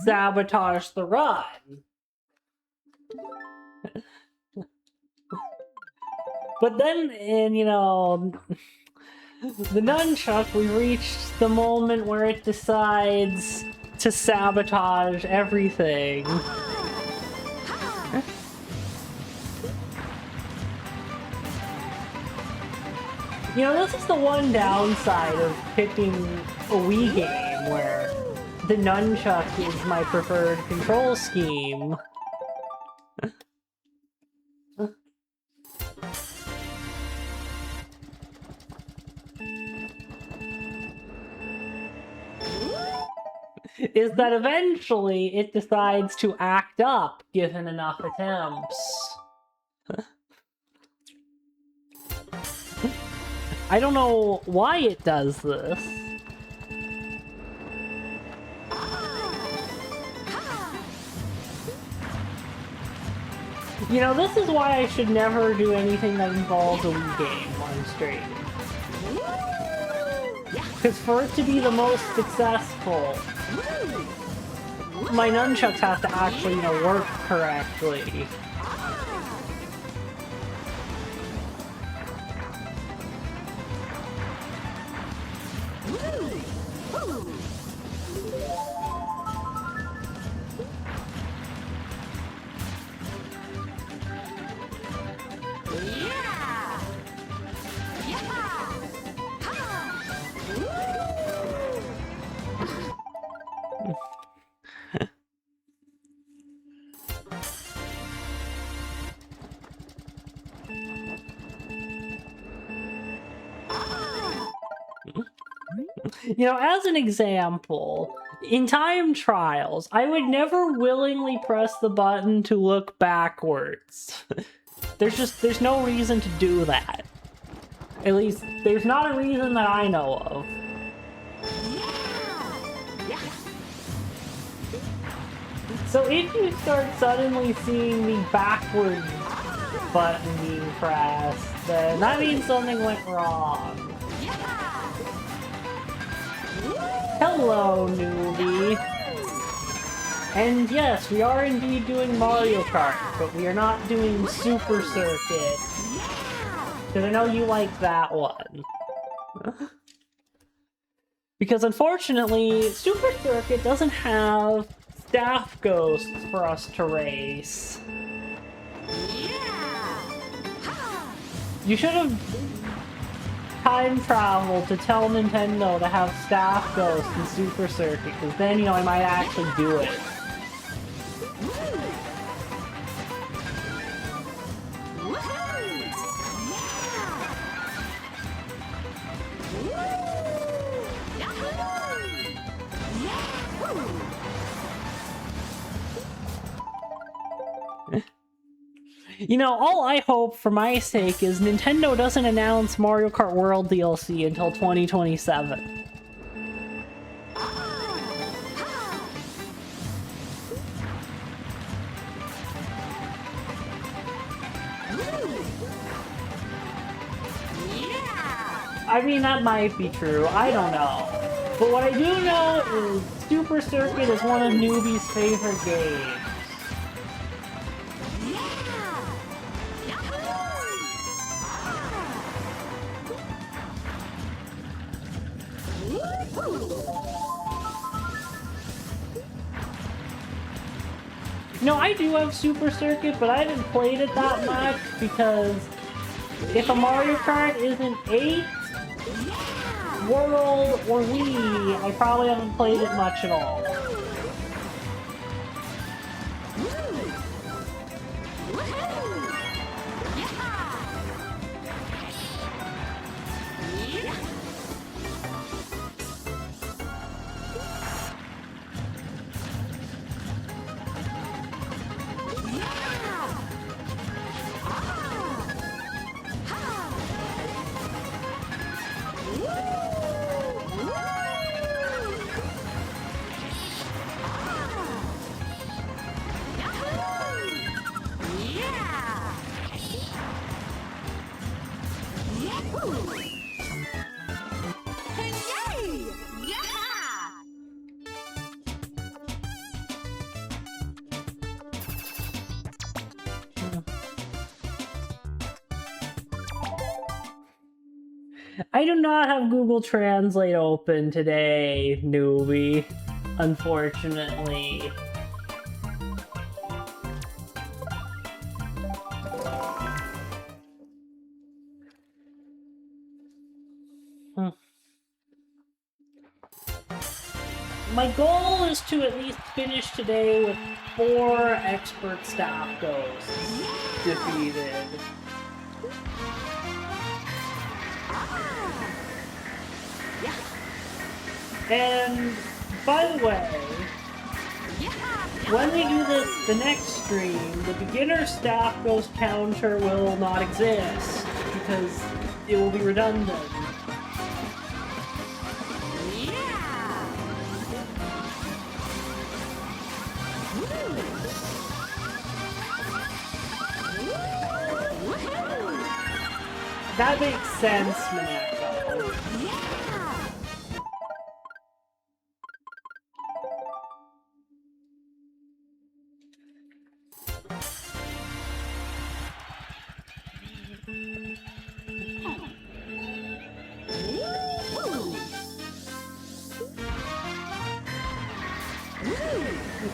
sabotage the run. But then, in, you know... the nunchuck, we reached the moment where it decides to sabotage everything. You know, this is the one downside of picking a Wii game, where the nunchuck is my preferred control scheme. Is that eventually it decides to act up given enough attempts. I don't know why it does this. You know, this is why I should never do anything that involves a Wii game on stream. Because for it to be the most successful, my nunchucks have to actually, you know, work correctly. You know, as an example, in time trials, I would never willingly press the button to look backwards. there's no reason to do that. At least, there's not a reason that I know of. So if you start suddenly seeing the backwards button being pressed, then that means something went wrong. Hello, newbie. And yes, we are indeed doing Mario Kart, but we are not doing Super Circuit. Because I know you like that one. Because unfortunately, Super Circuit doesn't have staff ghosts for us to race. You should have time traveled to tell Nintendo to have staff ghosts in Super Circuit, because then, you know, I might actually do it. You know, all I hope for my sake is Nintendo doesn't announce Mario Kart World DLC until 2027. I mean, that might be true. I don't know. But what I do know is Super Circuit is one of Newbie's favorite games. No, I do have Super Circuit, but I haven't played it that much because if a Mario Kart isn't 8, World, or Wii, I probably haven't played it much at all. I do not have Google Translate open today, newbie, unfortunately. My goal is to at least finish today with 4 expert staff ghosts defeated. And, by the way, when we do this the next stream, the beginner staff ghost counter will not exist, because it will be redundant. That makes sense, Maneko.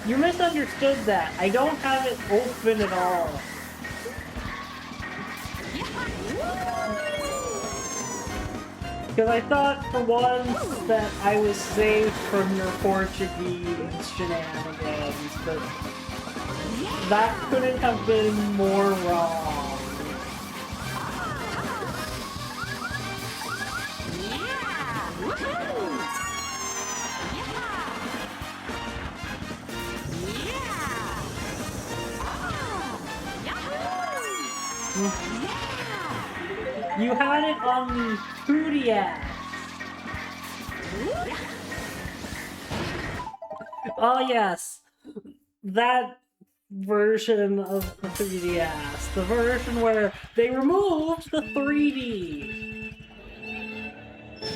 You misunderstood that. I don't have it open at all. Because I thought for once that I was safe from your Portuguese shenanigans, but that couldn't have been more wrong. You had it on the 2DS. Oh yes, that version of the 3DS. The version where they removed the 3D.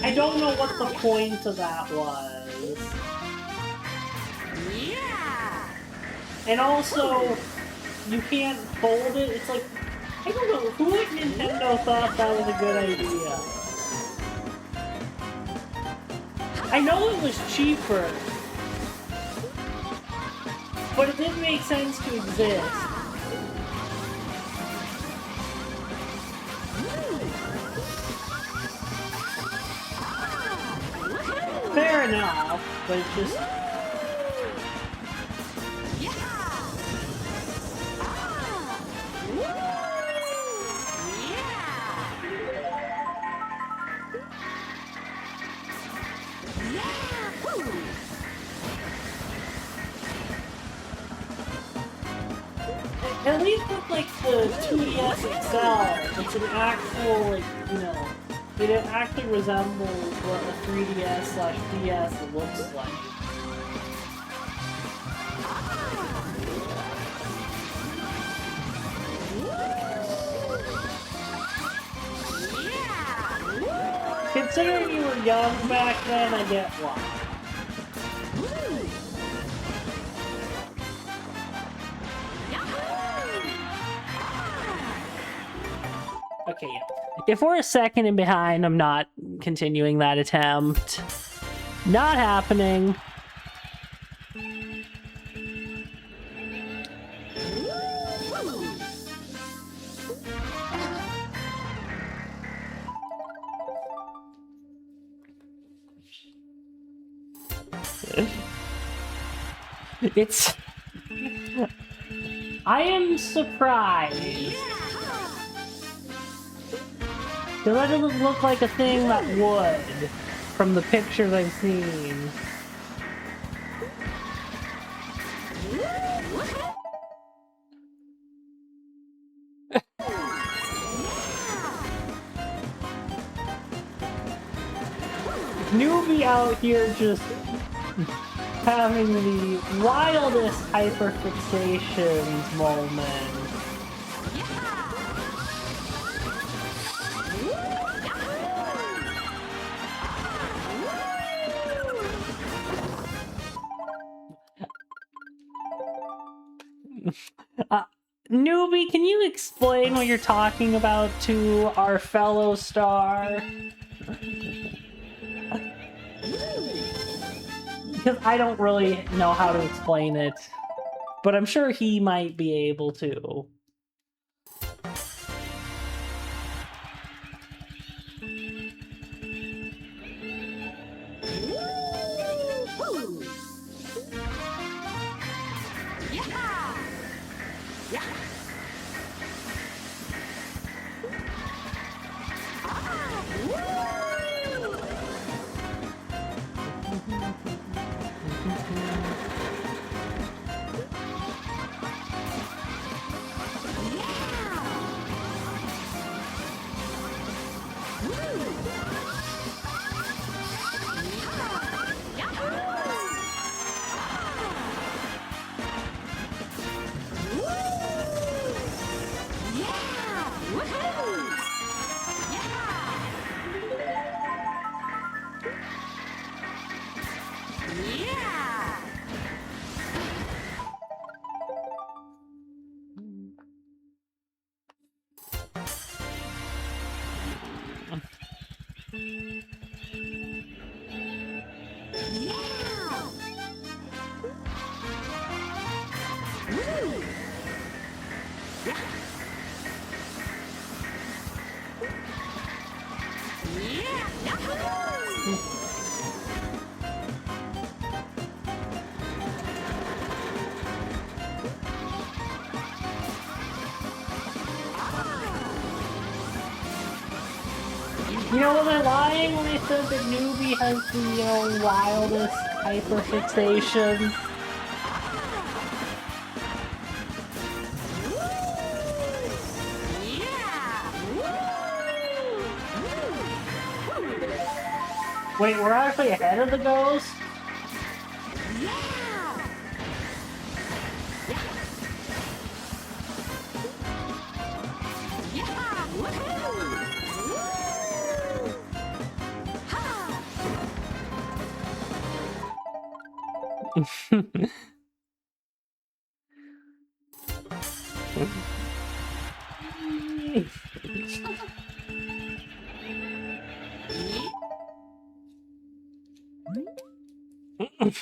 I don't know what the point of that was. And also, you can't fold it. It's like, I don't know, who at Nintendo thought that was a good idea? I know it was cheaper, but it didn't make sense to exist. Fair enough, but it's just... At least with, like, the 2DS XL, it's an actual, like, you know, it actually resembles what a 3DS/DS looks like. Considering you were young back then, I get why. Okay, yeah. If we're a second in behind, I'm not continuing that attempt. Not happening. It's... I am surprised. Because that doesn't look like a thing that would, from the pictures I've seen. Newbie out here just having the wildest hyperfixations moment. Newbie, can you explain what you're talking about to our fellow star? Because I don't really know how to explain it, but I'm sure he might be able to. You know, was I lying when I said that Newbie has the, you know, wildest hyperfixation? Wait, we're actually ahead of the ghost?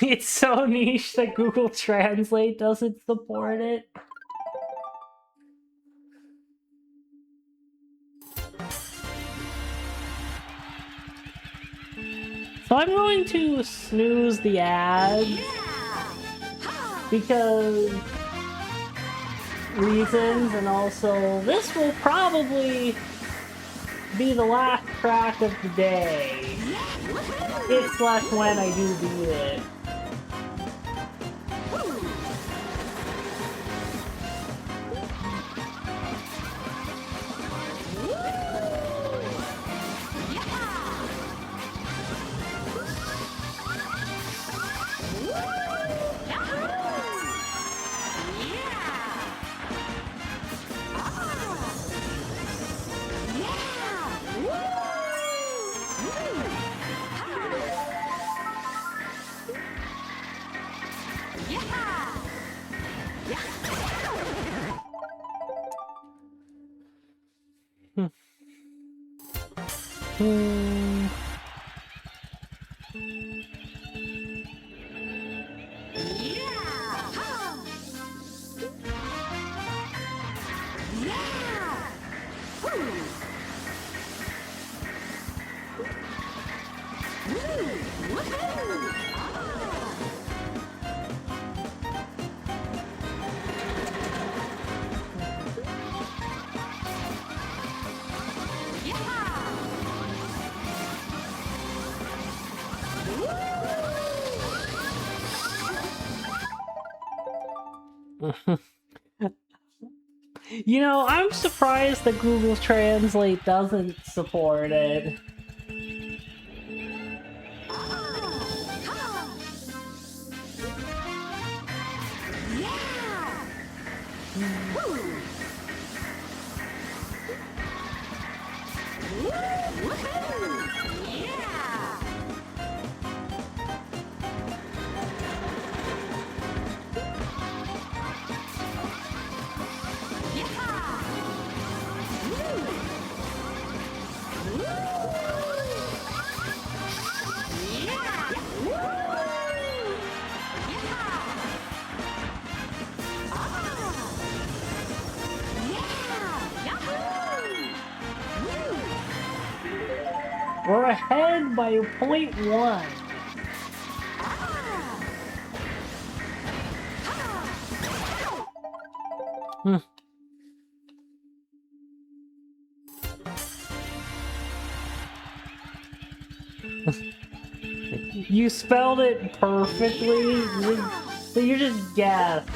It's so niche that Google Translate doesn't support it. So I'm going to snooze the ads because reasons, and also this will probably be the last track of the day. If/when I do beat it. You know, I'm surprised that Google Translate doesn't support it. We're ahead by 0.1. You spelled it perfectly, so you just guessed.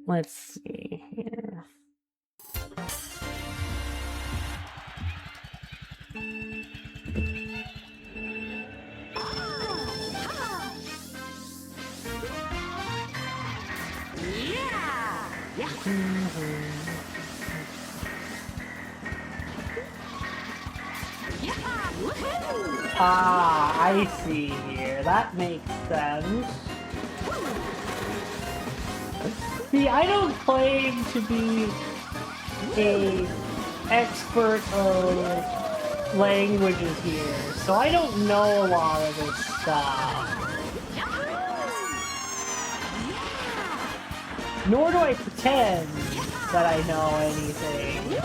Let's see here. Ah, I see here. That makes sense. See, I don't claim to be a expert of languages here, so I don't know a lot of this stuff. Nor do I pretend that I know anything.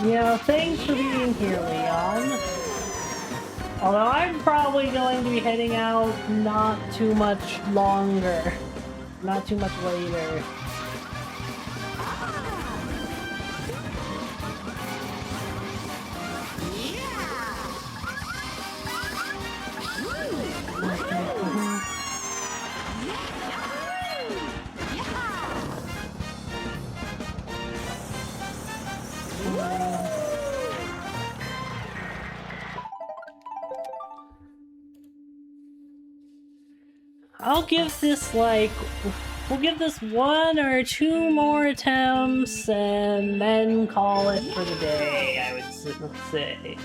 You know, thanks for being here, Leon. Although I'm probably going to be heading out not too much longer. Not too much later. I'll give this, like, we'll give this 1 or 2 more attempts and then call it for the day, I would say.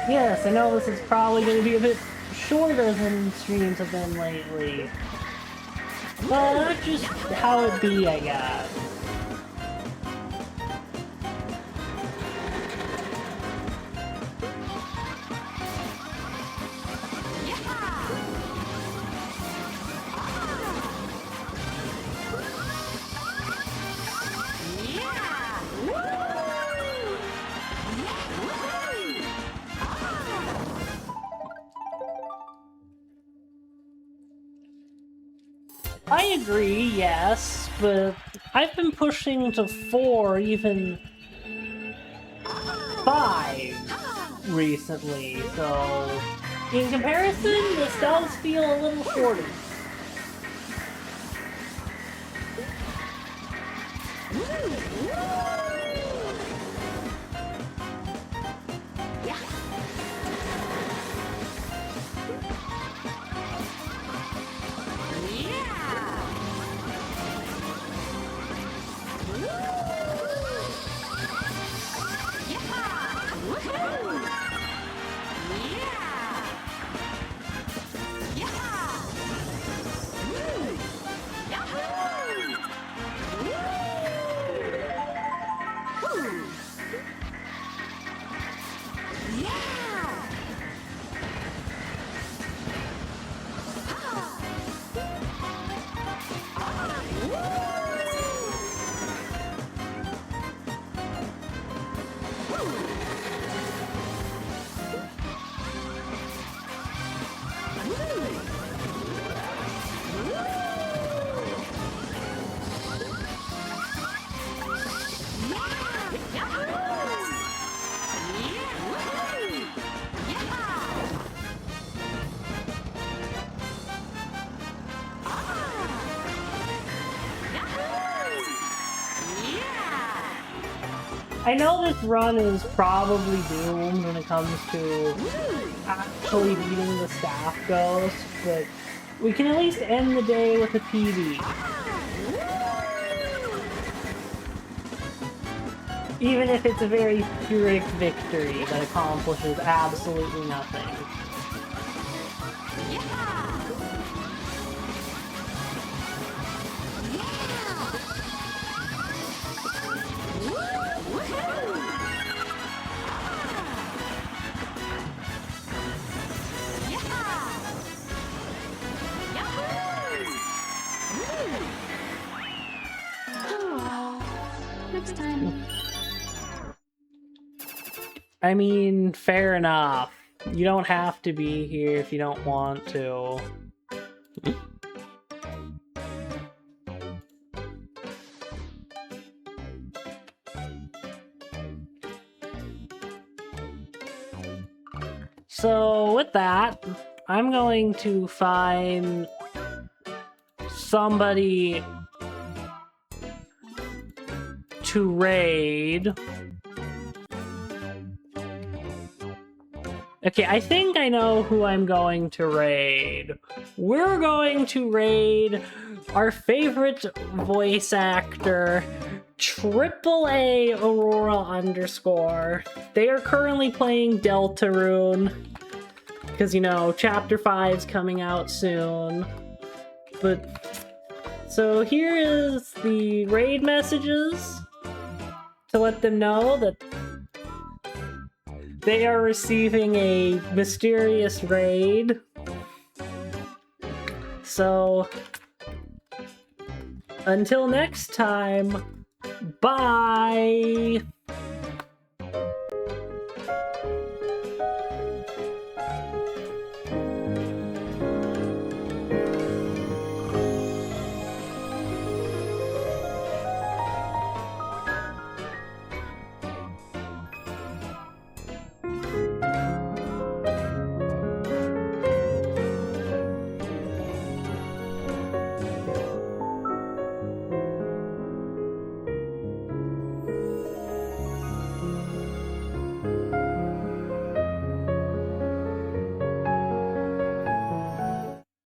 Yes, I know this is probably going to be a bit shorter than streams have been lately. But that's just how it be, I guess. I agree, yes, but I've been pushing to 4, even 5 recently, so in comparison, this does feel a little shorter. I know this run is probably doomed when it comes to actually beating the staff ghost, but we can at least end the day with a PB. Even if it's a very pyrrhic victory that accomplishes absolutely nothing. Next time. I mean, fair enough. You don't have to be here if you don't want to. So, with that, I'm going to find somebody to raid. Okay, I think I know who I'm going to raid. We're going to raid our favorite voice actor, AAA Aurora _. They are currently playing Deltarune, because, you know, Chapter 5's coming out soon. But, so here is the raid messages to let them know that they are receiving a mysterious raid. So, until next time, bye!